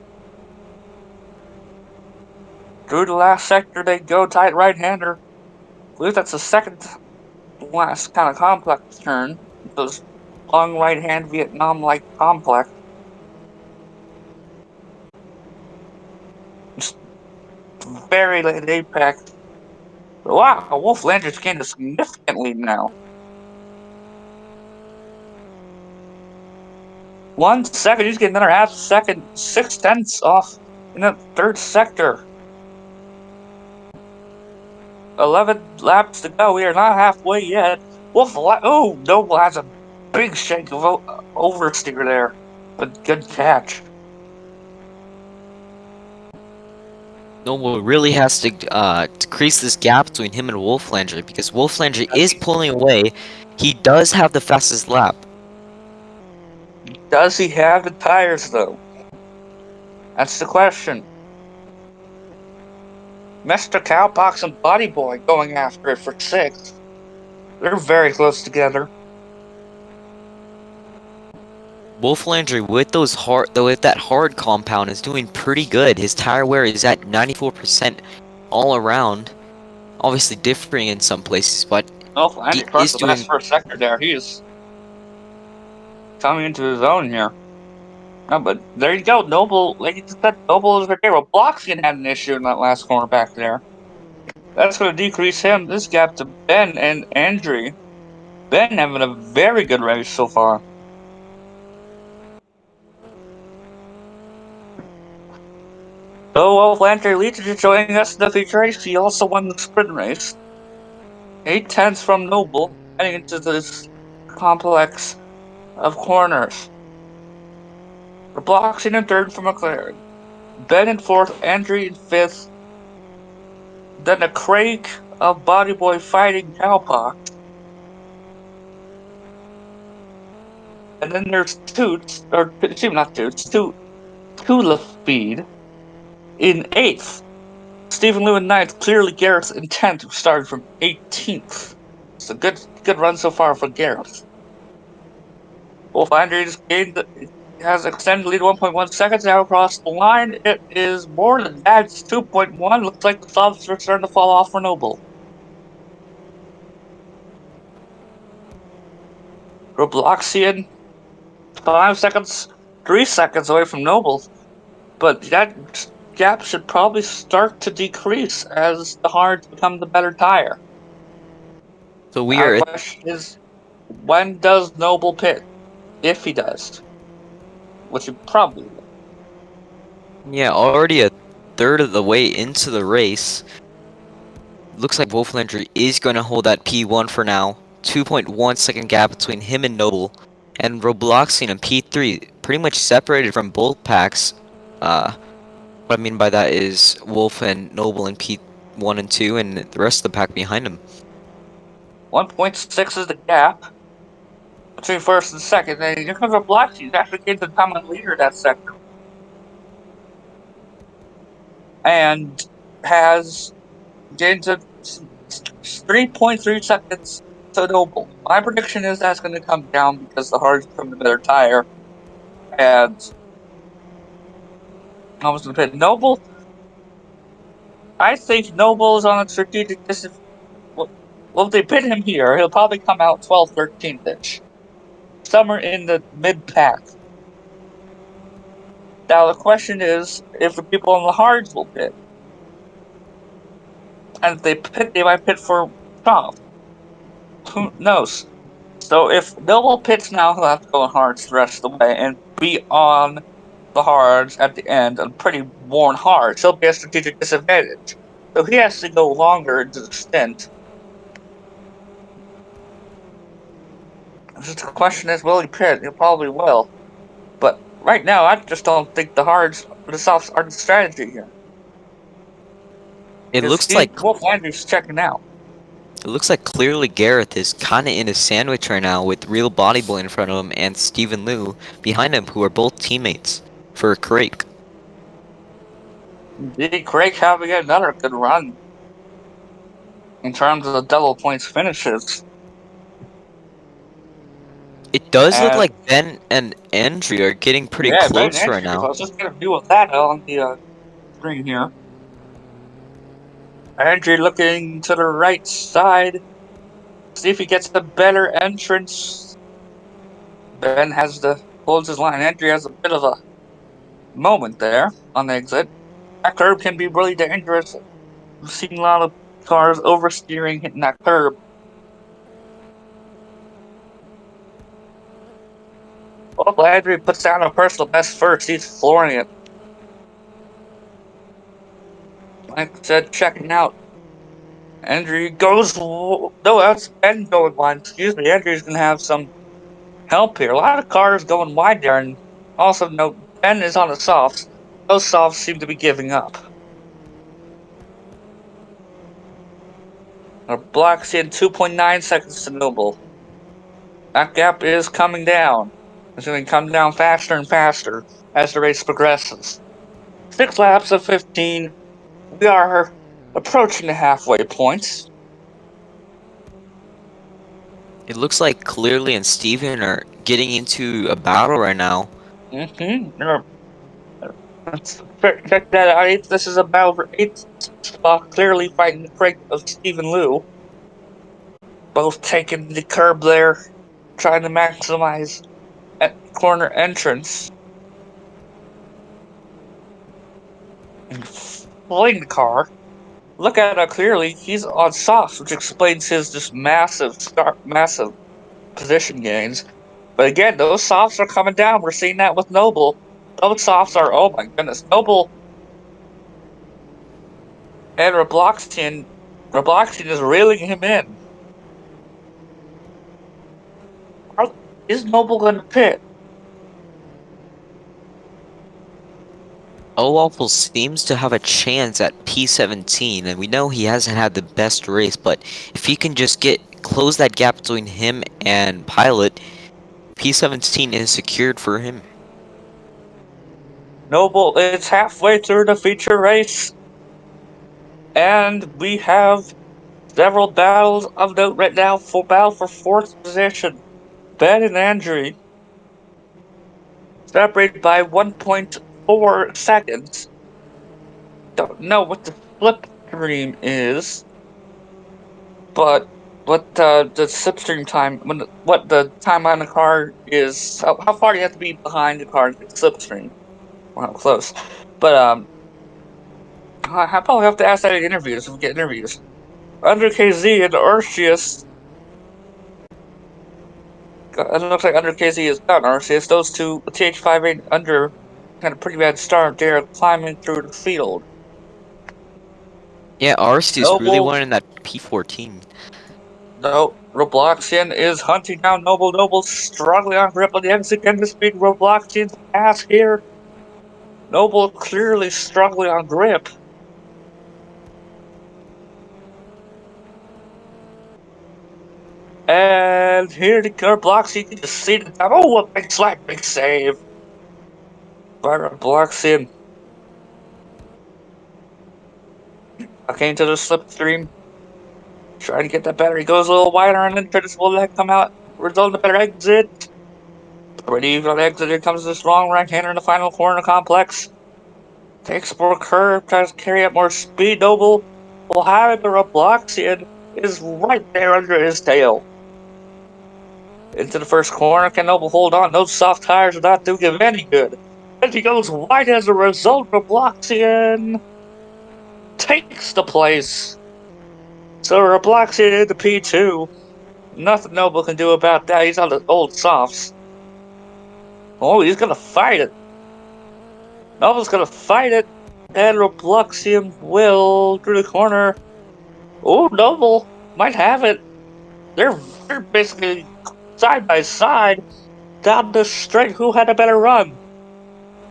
Through the last sector they go, tight right-hander. I believe that's the second last kind of complex turn. Those long right-hand Vietnam-like complex. Just very late apex. Wow, Wolf Landry's gained a significant lead now. 1 second, he's getting another half second, 6/10 off in the third sector. 11 laps to go. We are not halfway yet. Noble has a big shake of oversteer there, but good catch. Noble really has to decrease this gap between him and Wolf Landry because Wolf Landry is pulling away. He does have the fastest lap. Does he have the tires, though? That's the question. Mr. Cowpox and Body Boy going after it for 6th. They're very close together. Wolf Landry with that hard compound is doing pretty good. His tire wear is at 94% all around. Obviously differing in some places, but Wolf Landry crushed the best first sector there. He is coming into his own here. No, but there you go. Noble, like you said, Noble is right there. Bloxian had an issue in that last corner back there. That's going to decrease this gap to Ben and Andre. Ben having a very good race so far. So, Wolf Landry leads is joining us in the feature race. He also won the sprint race. 8/10 from Noble, heading into this complex of corners. The blocks in third for McLaren. Ben in fourth, Andre in fifth. Then a Craig of Body Boy fighting Cowpox. And then there's Toots, or not Toots, Tula Speed in 8th. Stephen Liu in 9th, clearly Gareth in 10th, who started from 18th. It's a good run so far for Gareth. Wolf Andre has extended lead 1.1 seconds now across the line. It is more than that. It's 2.1. Looks like the softs are starting to fall off for Noble. Robloxian, 5 seconds, 3 seconds away from Noble. But that gap should probably start to decrease as the hards become the better tire. So we Now the are, question is, when does Noble pit? If he does, which he probably will. yeah, already a third of the way into the race. Looks like Wolf Landry is going to hold that P1 for now. 2.1 second gap between him and Noble. And Robloxian and P3 pretty much separated from both packs. What I mean by that is Wolf and Noble in P1 and 2 and the rest of the pack behind him. 1.6 is the gap between first and second. And here comes Robloxian. He's actually getting the common leader of that sector. And has gained 3.3 seconds to Noble. My prediction is that's going to come down because the hard's become the better tire. And I was going to pit Noble. I think Noble is on a strategic disadvantage. Well, if they pit him here, he'll probably come out 12th, 13th ish. Somewhere in the mid pack. Now, the question is if the people on the hards will pit. And if they pit, they might pit for soft. Who knows? So if Noble pits now, he'll have to go on hards the rest of the way and be on the hards at the end on pretty worn hards. He'll be a strategic disadvantage. So he has to go longer into the stint. Just the question is, will he pit? He probably will. But right now, I just don't think the hards or the softs are the strategy here. It Because looks like Wolf Landry's checking out. clearly Gareth is kind of in a sandwich right now with Real Body Boy in front of him and Stephen Liu behind him, who are both teammates for Craig. Indeed, Craig having another good run in terms of the double points finishes. It does look And like Ben and Andrew are getting pretty yeah, Ben close right Andrews. I now. was just gonna view of that on the screen here. Andrew looking to the right side. See if he gets a better entrance. Ben holds his line. Andrew has a bit of a moment there on the exit. That curb can be really dangerous. We've seen a lot of cars oversteering, hitting that curb. Well, Landry puts down a personal best first. He's flooring it. Like I said, checking out. Andrew goes. No, that's Ben going wide. Excuse me. Andrew's going to have some help here. A lot of cars going wide there. And also, note, Ben is on the softs. Those softs seem to be giving up. Our block's in 2.9 seconds to Noble. That gap is coming down. It's going to come down faster and faster as the race progresses. 6 laps of 15. We are approaching the halfway point. It looks like Clearly and Steven are getting into a battle right now. Let's check that out. This is a battle for 8th spot. Clearly fighting the crate of Stephen Liu. Both taking the curb there, trying to maximize at corner entrance. And fling the car. Look at how clearly he's on softs, which explains his just massive position gains. But again, those softs are coming down. We're seeing that with Noble. Those softs are, oh my goodness. Noble and Robloxian is reeling him in. Is Noble going to pit? Olafel seems to have a chance at P17, and we know he hasn't had the best race, but if he can just close that gap between him and Pilot, P17 is secured for him. Noble is halfway through the feature race. And we have several battles of note right now for battle for 4th position. Ben and Andrew separated by 1.4 seconds. Don't know what the slipstream is, but what the slipstream time, what the time on the car is, how far do you have to be behind the car to get slipstream? Well, close. But I probably have to ask that in interviews if we get interviews. Under KZ and Arceus It looks like under KZ is done. RCS, those two, TH58 under, had a pretty bad start. They're climbing through the field. Yeah, Arceus really Noble, wanting that P14. no, Robloxian is hunting down Noble. Noble struggling on grip on the exit. Can this beat Robloxian's pass here? Noble clearly struggling on grip. And here the Robloxian can just see the time. Oh, a big slap, big save by Robloxian. Back into the slipstream. Trying to get that battery. Goes a little wider and then tries to let come out. Result in a better exit. Already even on the exit. Here comes this long right-hander in the final corner complex. Takes more curve. Tries to carry up more speed. Noble will have it, but Robloxian is right there under his tail. Into the first corner. Can Noble hold on? Those soft tires are not doing him any good. And he goes wide as a result. Robloxian takes the place. So Robloxian into P2. Nothing Noble can do about that. He's on the old softs. Oh, he's gonna fight it. Noble's gonna fight it. And Robloxian will through the corner. Oh, Noble might have it. They're basically side by side down the straight. Who had a better run?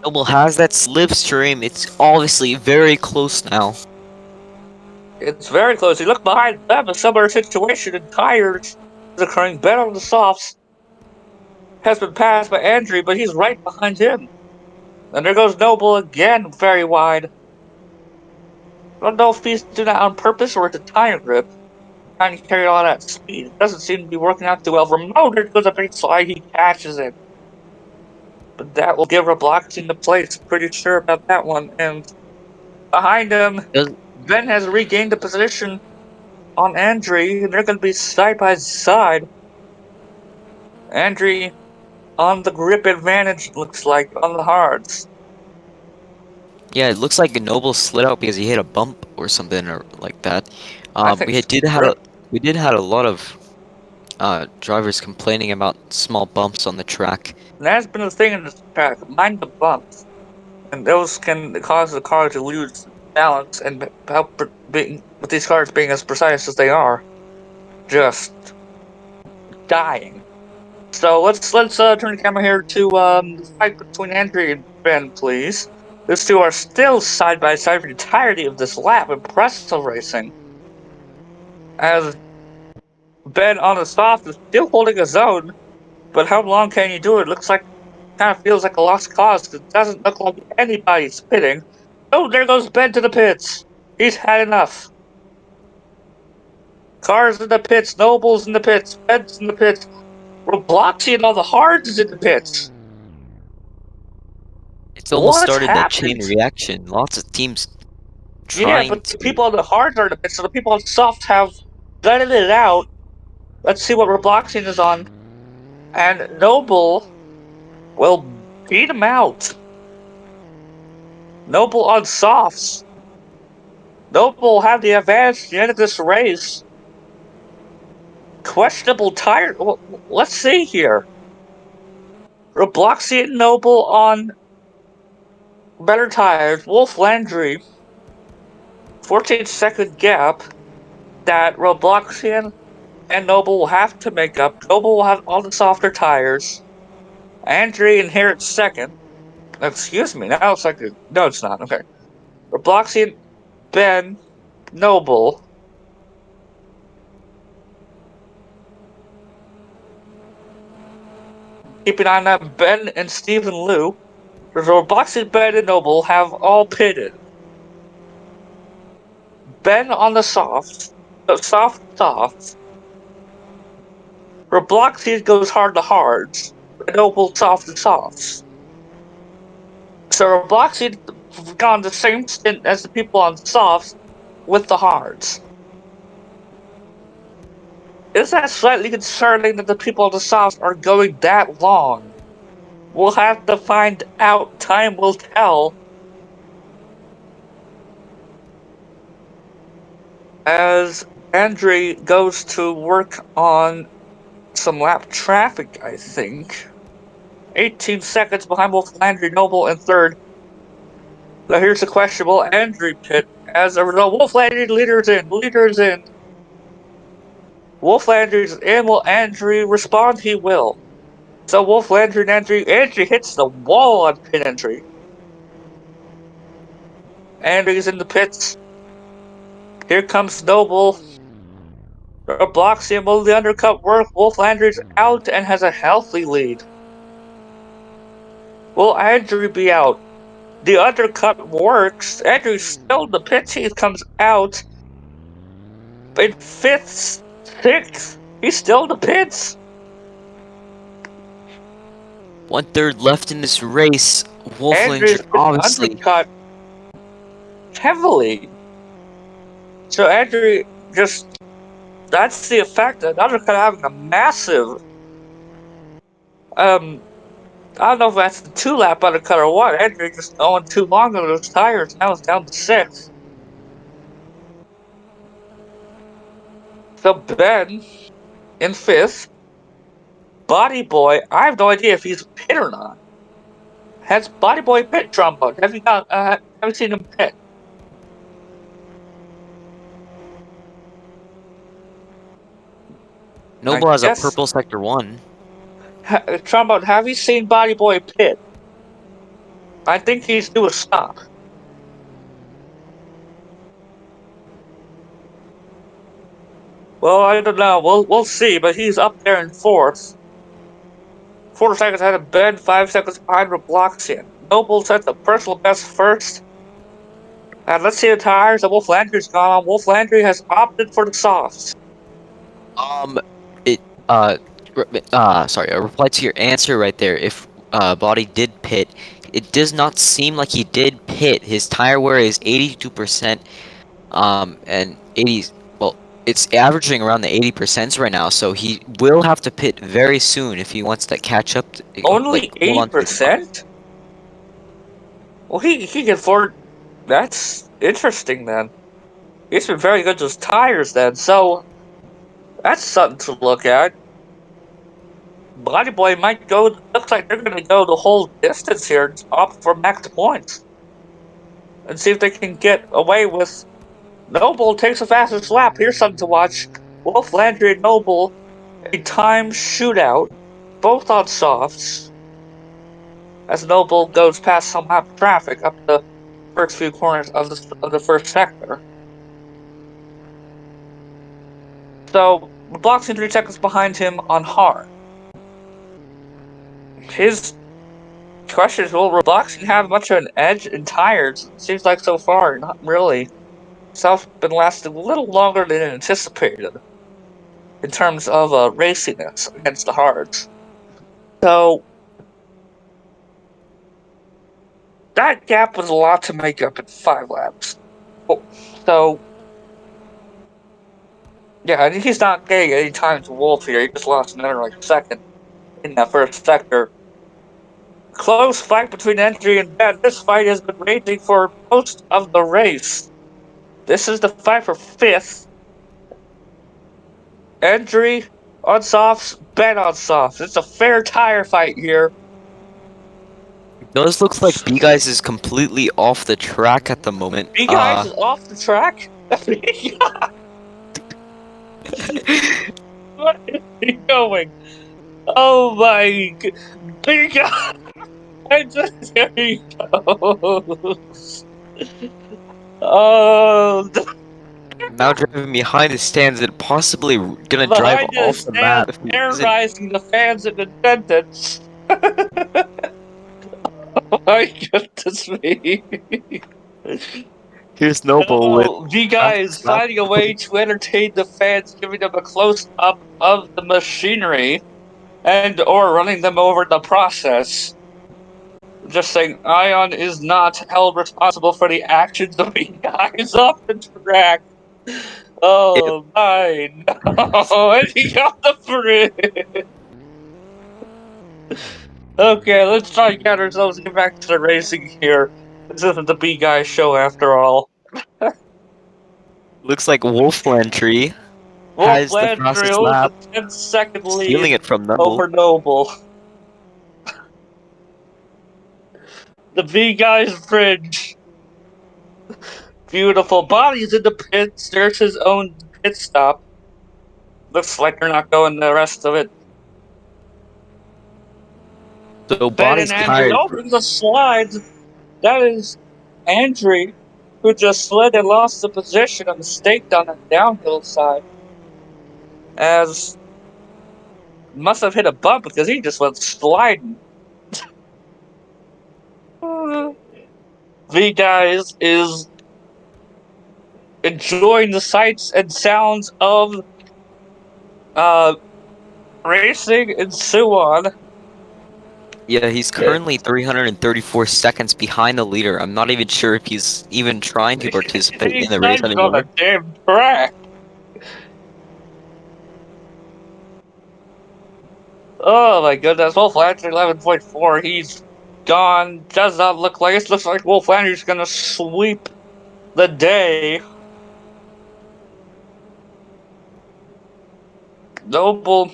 Noble has that slipstream. It's obviously very close now. It's very close. You look behind them, a similar situation in tires is occurring. Ben on the softs has been passed by Andrew, but he's right behind him. And there goes Noble again, very wide. I don't know if he's doing that on purpose or it's a tire grip. Trying to carry all that speed. It doesn't seem to be working out too well. Remote, there goes a big slide, he catches it. But that will give Robloxian the place. Pretty sure about that one. And behind him, Ben has regained the position on Andre, and they're going to be side by side. Andre on the grip advantage, looks like, on the hards. Yeah, it looks like Noble slid out because he hit a bump or something or like that. I think We did had a lot of drivers complaining about small bumps on the track. that's been the thing in this track. Mind the bumps. And those can cause the car to lose balance and help being, with these cars being as precise as they are, just dying. So let's turn the camera here to the fight between Andrew and Ben, please. These two are still side by side for the entirety of this lap. Impressive racing. As Ben on the soft is still holding his own, but how long can you do it? Looks like, kind of feels like a lost cause. It doesn't look like anybody's pitting. Oh, there goes Ben to the pits. He's had enough. Cars in the pits, Nobles in the pits, Ben's in the pits, Robloxian and all the hards is in the pits. It's almost What's started that chain happened? reaction. Lots of teams Yeah, trying but the to. people on the hards are in the pits, so the people on soft have gutted it out. Let's see what Robloxian is on. And Noble will beat him out. Noble on softs. Noble will have the advantage at the end of this race. Questionable tire. Well, let's see here. Robloxian Noble on better tires. Wolf Landry, 14-second gap that Robloxian and Noble will have to make up. Noble will have all the softer tires. Andre inherits second. Excuse me, now it's like no, it's not. Okay. Robloxian, Ben, Noble. Keeping an eye on Ben and Stephen Liu. Robloxian, Ben, and Noble have all pitted. Ben on the soft. The soft. Robloxian goes hard to hards. Noble soft to softs. So Robloxian gone the same stint as the people on softs with the hards. Is that slightly concerning that the people on the softs are going that long? We'll have to find out. Time will tell. As Andre goes to work on some lap traffic, I think. 18 seconds behind both Landry Noble in third. Now here's the questionable Andrew pit. As a result, Wolf Landry leaders in. Wolf Landry's in. Will Andrew respond? He will. So Wolf Landry and Andrew hits the wall on pit entry. Andrew's in the pits. Here comes Noble. Blocks him. Will the undercut work? Wolf Landry's out and has a healthy lead. Will Andrew be out? The undercut works. Andrew's still in the pits. He comes out. In 5th, 6th, he's still in the pits. 1/3 left in this race. Wolf Andrew's Landry obviously undercut heavily. So Andrew just, that's the effect of undercut having a massive, I don't know if that's the 2-lap undercut or what. Andrew just going too long on those tires. Now it's down to 6th. So Ben in 5th. Body Boy, I have no idea if he's pit or not. Has Body Boy pit trombone? Have you seen him pit? Noble has a purple sector 1. Trombone, have you seen Body Boy pit? I think he's due a stop. Well, I don't know. We'll see, but he's up there in 4th. 4 seconds ahead of Ben, 5 seconds behind Robloxian. Noble sets a personal best first. And let's see the tires that Wolf Landry's gone on. Wolf Landry has opted for the softs. Sorry, a reply to your answer right there. If Body did pit, it does not seem like he did pit. His tire wear is 82%, and 80. Well, it's averaging around the 80% right now, so he will have to pit very soon if he wants to catch up. Only 80%? Well, he can afford. That's interesting then. He's been very good to his tires then, so that's something to look at. Body Boy might go. Looks like they're going to go the whole distance here and opt for max points. And see if they can get away with. Noble takes the fastest lap. Here's something to watch. Wolf Landry and Noble, a time shootout, both on softs. As Noble goes past some lap traffic up the first few corners of the first sector. So, Bloxing 3 seconds behind him on hard. His question is, will Robloxing have much of an edge in tires? Seems like so far, not really. South's been lasting a little longer than anticipated in terms of raciness against the hards. So, that gap was a lot to make up in 5 laps. So, yeah, he's not getting any time to Wolf here. He just lost another second in that first sector. Close fight between Entry and Ben. This fight has been raging for most of the race. This is the fight for 5th. Entry on softs, Ben on softs. It's a fair tire fight here. It does look like B-Guys is completely off the track at the moment. B-Guys is off the track? Where is he going? Oh my god. B-Guys! There he goes. Oh. Now driving behind the stands and possibly gonna drive off the map. Terrorizing the fans in attendance. Oh my goodness me. Here's Noble with B-Guys finding a way to entertain the fans, giving them a close-up of the machinery and or running them over in the process. Just saying, Ion is not held responsible for the actions of B-Guys off the track. Oh my no! And he got the bridge. Okay, let's try and get ourselves get back to the racing here. This isn't the B-Guy show after all. Looks like Wolf Landry. has the Landry fastest owns lap, a 10-second stealing lead it from Noble. over Noble. The B Guys Bridge. Beautiful. Bobby's in the pits. There's his own pit stop. Looks like they're not going the rest of it. So Ben Bonnie's and Andrew. tired. Oh, there's a slide. That is Andrew, who just slid and lost the position on the stake on the downhill side. As must have hit a bump because he just went sliding. V Guys is enjoying the sights and sounds of racing in Suwon. Yeah, he's currently 334 seconds behind the leader. I'm not even sure if he's even trying to participate in He's the not race even on the anymore. damn track. Oh my goodness, Wolf Landry 11.4. He's gone. Does not look like it. Looks like Wolf Landry's gonna sweep the day. Noble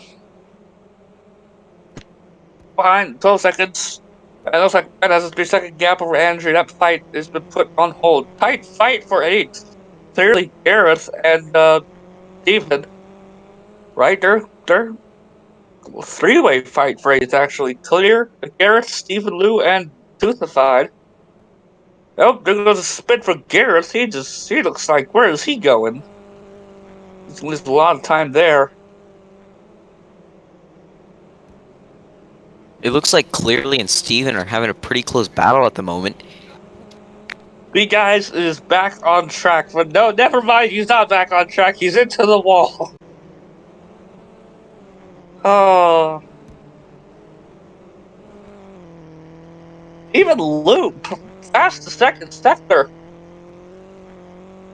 behind 12 seconds. It looks like Ben has a 3-second gap over Andrew. That fight has been put on hold. Tight fight for 8th. Clearly, Gareth and Steven, right? They're three-way fight for 8th, actually. Clear, Gareth, Stephen Liu, and Toothified. Oh, there goes a spin for Gareth. He looks like, where is he going? He's losing a lot of time there. It looks like Clearly and Steven are having a pretty close battle at the moment. B Guys is back on track, but no, never mind. He's not back on track. He's into the wall. Oh, even Loop, past the second sector,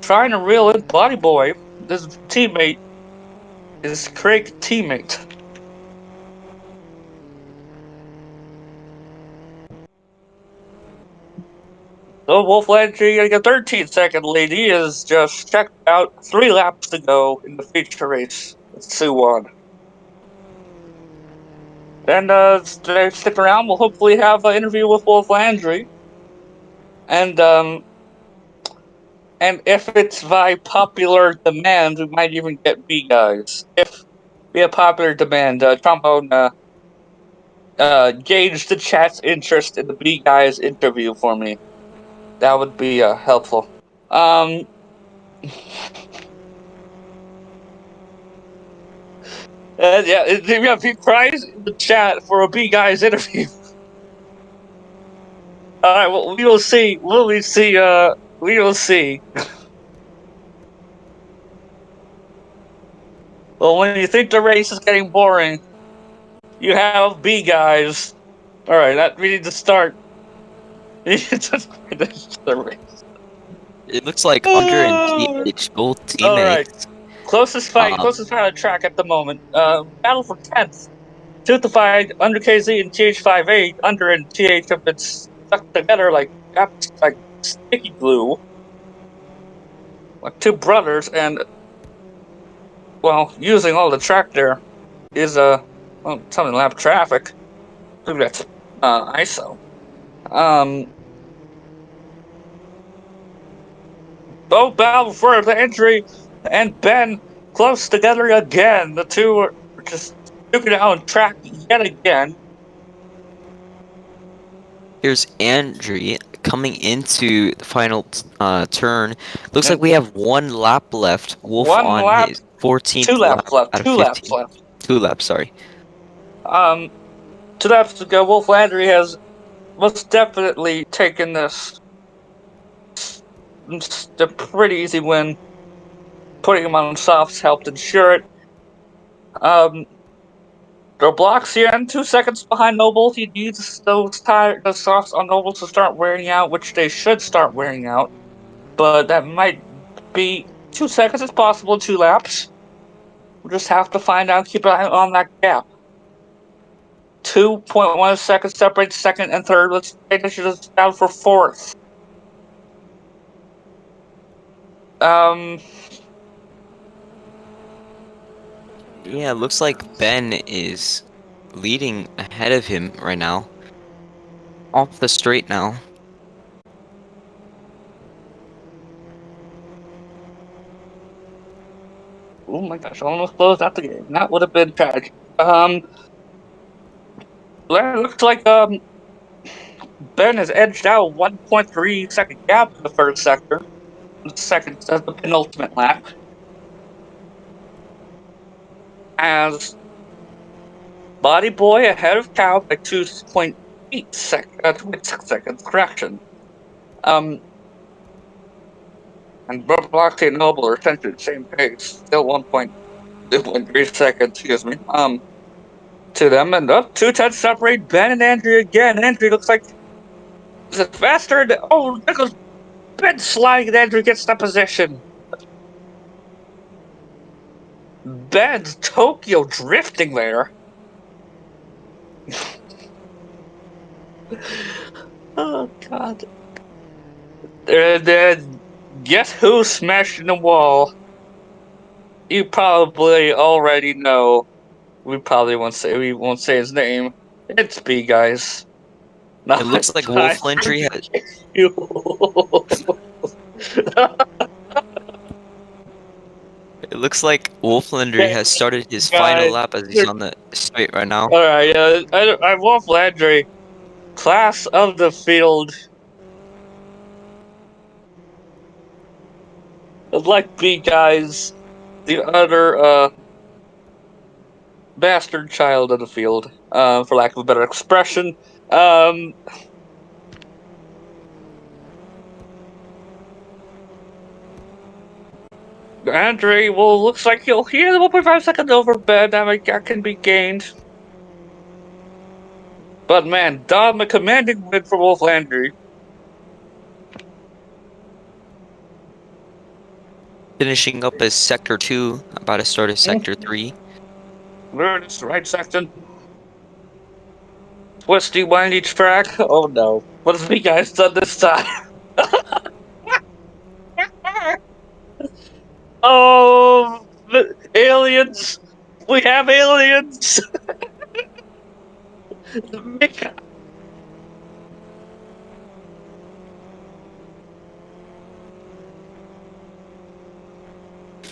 trying to reel in Body Boy. This teammate is Craig's teammate. So Wolf Landry getting a 13-second lead. He is just checked out 3 laps to go in the feature race with Suwon. And stick around. We'll hopefully have an interview with Wolf Landry. And if it's by popular demand, we might even get B Guys. If via popular demand, Trombone gauge the chat's interest in the B Guys interview for me. That would be helpful. Yeah, we have big prize in the chat for a B Guys interview. All right, well, we will see. We will see. Well, when you think the race is getting boring, you have B Guys. All right, we need to start. We need to finish the race. It looks like Under and TH, both All right, teammates. closest fight on the track at the moment. Battle for 10th. Tootified, Under KZ, and TH58. Under and TH have been stuck together like sticky glue, like 2 brothers, and well, using all the track there is something lap traffic. I think that's ISO. Both battle for the entry, and Ben close together again. The two are just duking out on track yet again. Here's Andrew coming into the final turn. Looks like we have 1 lap left. Wolf One on lap, his 14th 2 laps lap left. out of 2 laps 15. left. 2 laps, sorry. 2 laps to go. Wolf Landry has most definitely taken this a pretty easy win. Putting him on softs helped ensure it. The blocks here, and 2 seconds behind Noble. He needs those softs on Noble to start wearing out, which they should start wearing out. But that might be 2 seconds. It's possible 2 laps. We'll just have to find out. Keep an eye on that gap. 2.1 seconds separates second and third. Let's take this down for 4th. Yeah, looks like Ben is leading ahead of him right now. Off the straight now. Oh my gosh, almost closed out the game. That would have been tragic. Well, it looks like Ben has edged out 1.3 second gap in the first sector. The second, the penultimate lap. As Body Boy ahead of Cow by 2.8 seconds. Correction. And Blockchain and Noble are essentially the same pace. Still 1.3 seconds, excuse me. To them, and up 2 tenths separate Ben and Andrew again. Andrew looks like the faster. Oh, there goes Ben sliding, and Andrew gets that position. Ben's Tokyo drifting there. Oh God. Guess who smashed in the wall? You probably already know. We won't say his name. It's B, guys. It Not looks like time Wolf for Landry has. you. It looks like Wolf Landry has started his final Guys, lap as he's on the straight right now. all right. I Wolf Landry, class of the field. Like B, guys, the other bastard child of the field, for lack of a better expression. Andre, well, looks like he'll hear the 1.5 seconds over Ben. That can be gained. But man, Dom, a commanding win for Wolf Landry. Finishing up as Sector 2, about to start as Sector 3. We're in the right section. Twisty, windy track. Oh no. What has me guys done this time? Oh, aliens! We have aliens!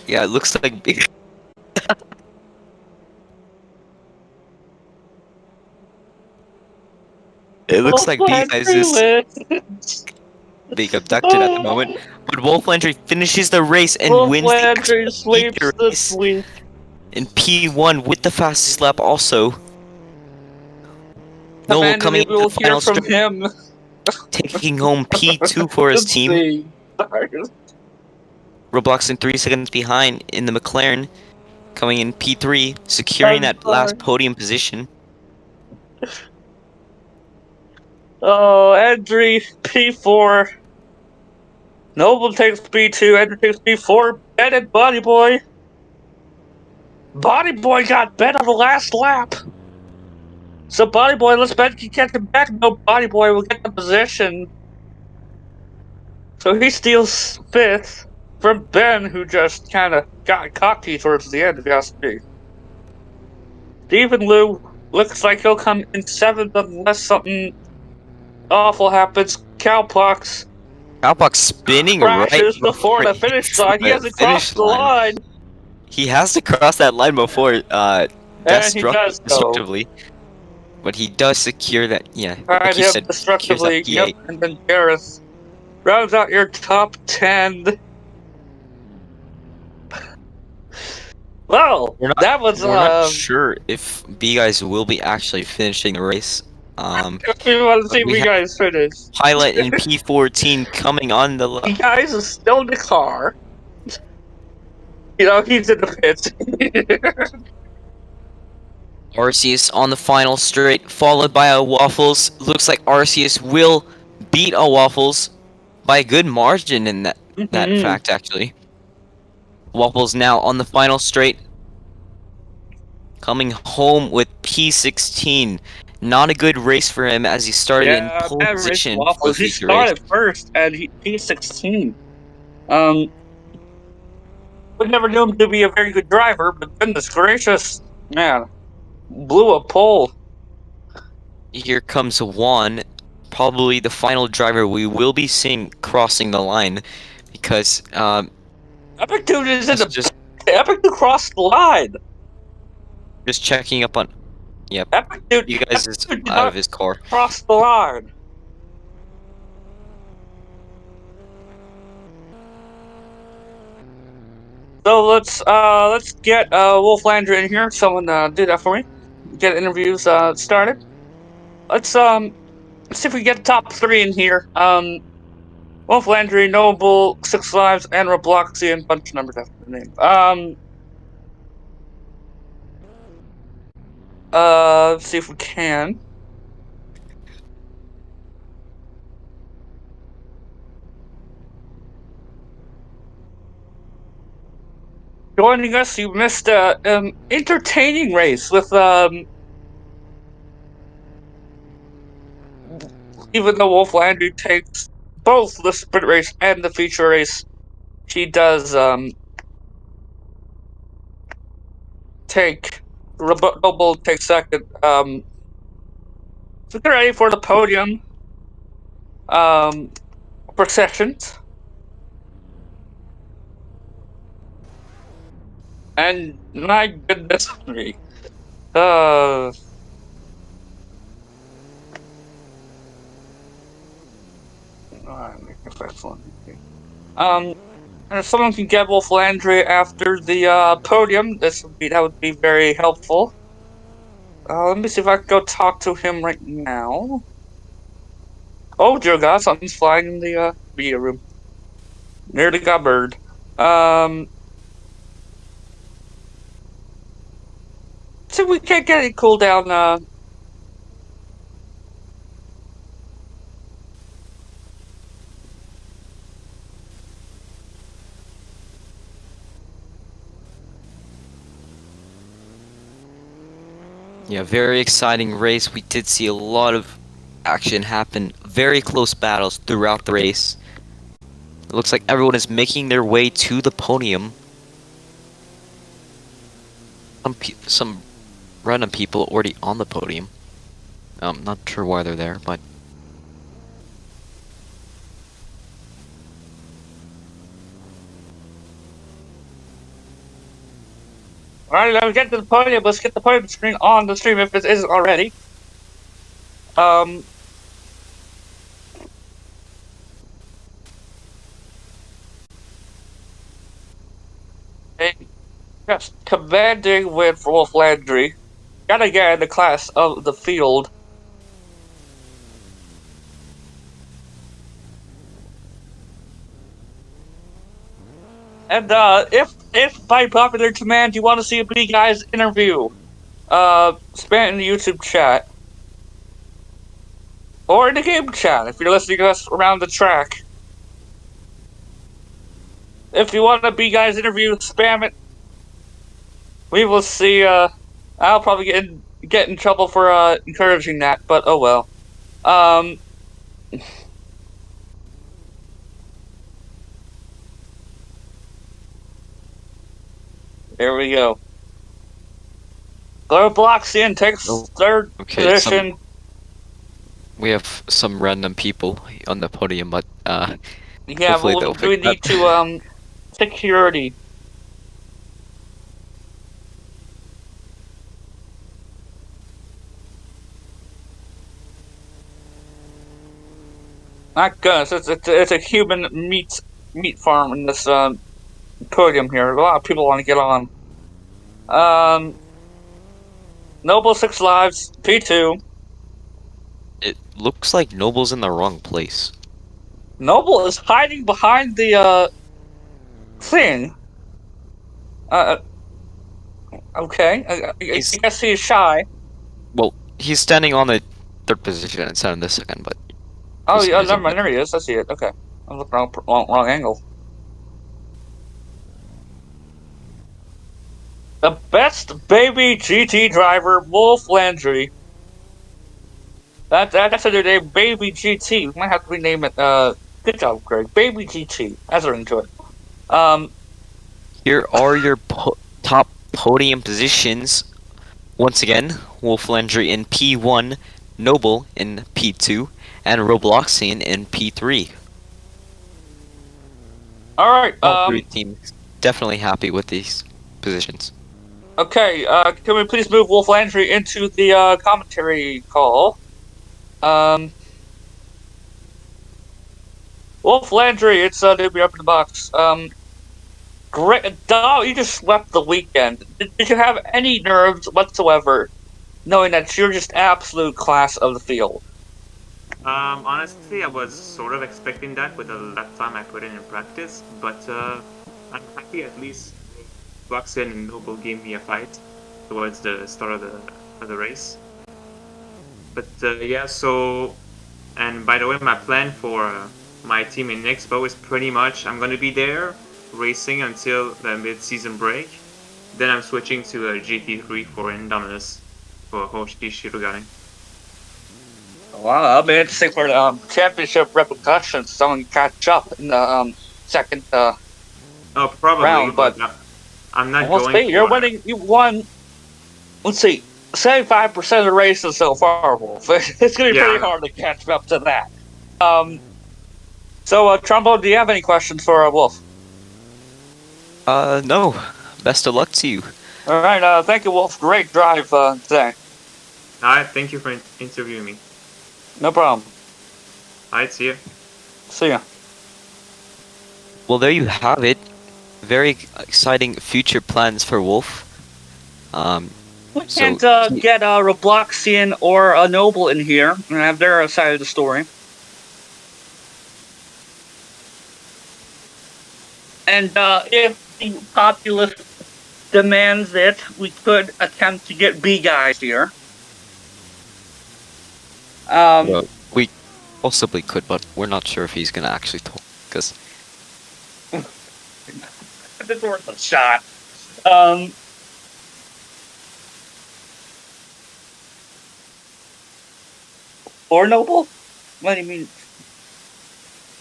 Yeah, it looks like big. It looks like B guys is being abducted at the moment. But Wolf Landry finishes the race and Wolf wins the Landry XBOW sweeps the race sweep. in P1 with the fastest lap also. Noble coming We into will the hear final from straight, him. taking home P2 for his team. Roblox in 3 seconds behind in the McLaren, coming in P3, securing that last podium position. Oh, Andrew P4. Noble takes P2, Andrew takes P4, Ben and Body Boy. Body Boy got Ben on the last lap. So Body Boy, unless Ben can catch him back, no Body Boy will get the position. So he steals 5th from Ben, who just kind of got cocky towards the end, if you ask me. Stephen Liu looks like he'll come in 7th unless something awful happens. Cowpox spinning crashes right before the finish line. He hasn't crossed the line. He has to cross that line before And he does destructively. But he does secure that, yeah, Alright, like you yep, said, destructively, secures that yep, and then Gareth rounds out your top 10. Well, that was we're not sure if B guys will be actually finishing the race. If you want to see me guys finish. Pilot in P14 coming on the B guys is still in the car. You know, he's in the pits. Arceus on the final straight, followed by a Waffles. Looks like Arceus will beat a Waffles by a good margin in that fact, actually. Waffles now on the final straight, coming home with P16. Not a good race for him as he started in pole position. Waffles. He started first and P16. We never knew him to be a very good driver, but goodness gracious, man, blew a pole. Here comes Juan, probably the final driver we will be seeing crossing the line, because Epic Dude is in let's the just Epic Dude crossed the line. checking up on. Yep, Epic Dude, you guys Epic is Dude did out of not his car. cross the line. So let's get Wolf Landry in here. Someone do that for me. Get interviews started. Let's see if we get the top three in here. Wolf Landry, Noble, Six Lives, and Robloxian. Bunch of numbers after the name. Let's see if we can. Joining us, you missed entertaining race with even though Wolf Landry takes both the sprint race and the feature race, she does take Noble takes second. So get ready for the podium processions. And my goodness me. Uh and if someone can get Wolf Landry after the podium, that would be very helpful. Let me see if I can go talk to him right now. Oh dear God, something's flying in the media room. Nearly got bird. So we can't get any cooldown. Yeah, very exciting race. We did see a lot of action happen. Very close battles throughout the race. It looks like everyone is making their way to the podium. Some random people already on the podium. Not sure why they're there, but Alright, let's get to the podium. Let's get the podium screen on the stream if it isn't already. Yes, commanding win for Wolf Landry. Gotta get in the class of the field. And if by popular demand you want to see a B Guys interview, spam it in the YouTube chat. Or in the game chat if you're listening to us around the track. If you want a B Guys interview, spam it. We will see. I'll probably get in trouble for encouraging that, but oh well. There we go. Globloxian takes third position. we have some random people on the podium, but Yeah, hopefully we need to security. My goodness, it's a human meat farm in this podium here. A lot of people want to get on. Noble Six Lives P2. It looks like Noble's in the wrong place. Noble is hiding behind the thing. Okay. I guess he's shy. Well, he's standing on the third position instead of the second, but. Oh yeah, never mind. There he is. I see it. Okay, I'm looking wrong angle. The best baby GT driver, Wolf Landry. That's a new name, Baby GT. We might have to rename it. Good job, Greg. Baby GT. Answering to it. Here are your top podium positions. Once again, Wolf Landry in P1, Noble in P2, and Robloxian in P3. All right. All three teams definitely happy with these positions. Okay. Can we please move Wolf Landry into the commentary call? Wolf Landry, it's Newbie up in the box. Great, dog. You just swept the weekend. Did you have any nerves whatsoever, knowing that you're just absolute class of the field? Honestly, I was sort of expecting that with the lap time I put in practice, but I'm happy at least Buxton and Noble gave me a fight towards the start of the race. But yeah, so and by the way, my plan for my team in XBOW is pretty much I'm gonna be there racing until the mid-season break. Then I'm switching to a GT3 for Indominus for Hoshi Shirogane. Wow, that'll be interesting for the championship repercussions. Someone catch up in the second Oh, probably, round, but I'm not we'll going see. You're for. winning. You won. Let's see, 75% of the races so far, Wolf. It's gonna be pretty hard to catch up to that. So, Trumbo, do you have any questions for Wolf? No. Best of luck to you. All right. Thank you, Wolf. Great drive today. Alright, thank you for interviewing me. No problem. Alright, see ya. See ya. Well, there you have it. Very exciting future plans for Wolf. We can't get a Robloxian or a Noble in here and have their side of the story. And if the populace demands it, we could attempt to get B guys here. Well, we possibly could, but we're not sure if he's gonna actually talk, because it's worth a shot. Or Noble? What do you mean?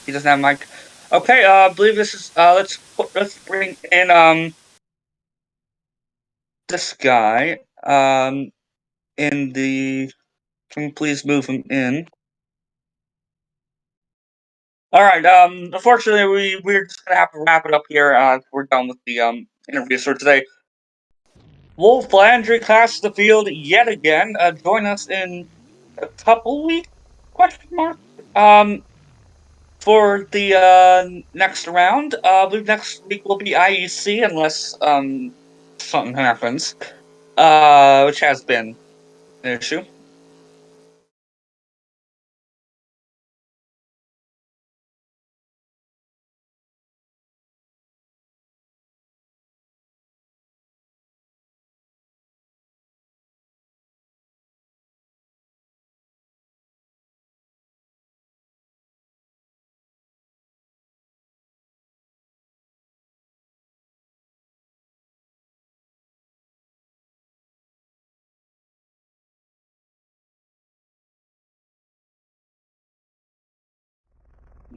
He doesn't have a mic. Okay, I believe this is let's bring in this guy in the. Can you please move him in? All right. Unfortunately, we're just gonna have to wrap it up here. We're done with the interviews for today. Wolf Landry clashed the field yet again. Join us in a couple weeks? Question mark. For the next round, I believe next week will be IEC unless something happens, which has been an issue.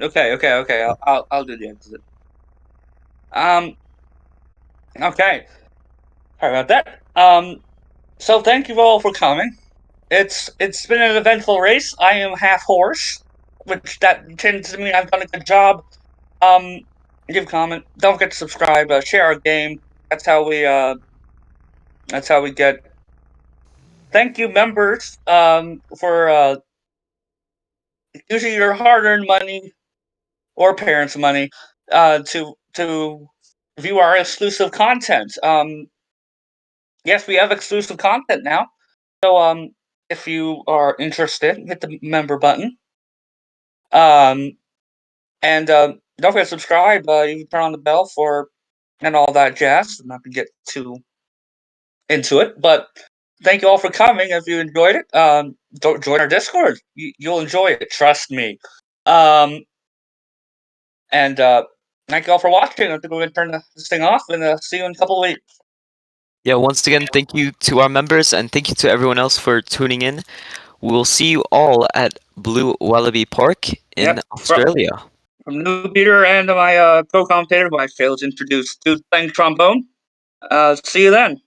Okay. I'll do the exit. Okay. Sorry about that. So thank you all for coming. It's been an eventful race. I am half horse, which that tends to mean I've done a good job. Give a comment. Don't forget to subscribe. Share our game. That's how we get. Thank you, members, for using your hard-earned money or parents' money to view our exclusive content. Yes, we have exclusive content now. So if you are interested, hit the member button. And don't forget to subscribe. You can turn on the bell for and all that jazz. I'm not gonna get too into it, but thank you all for coming. If you enjoyed it, don't join our Discord. You'll enjoy it. Trust me. And thank you all for watching. I think we're gonna turn this thing off and see you in a couple of weeks. yeah, once again, thank you to our members and thank you to everyone else for tuning in. We'll see you all at Blue Wallaby Park in Australia. from New Peter and my co-commentator, who I failed to introduce, dude playing trombone. See you then.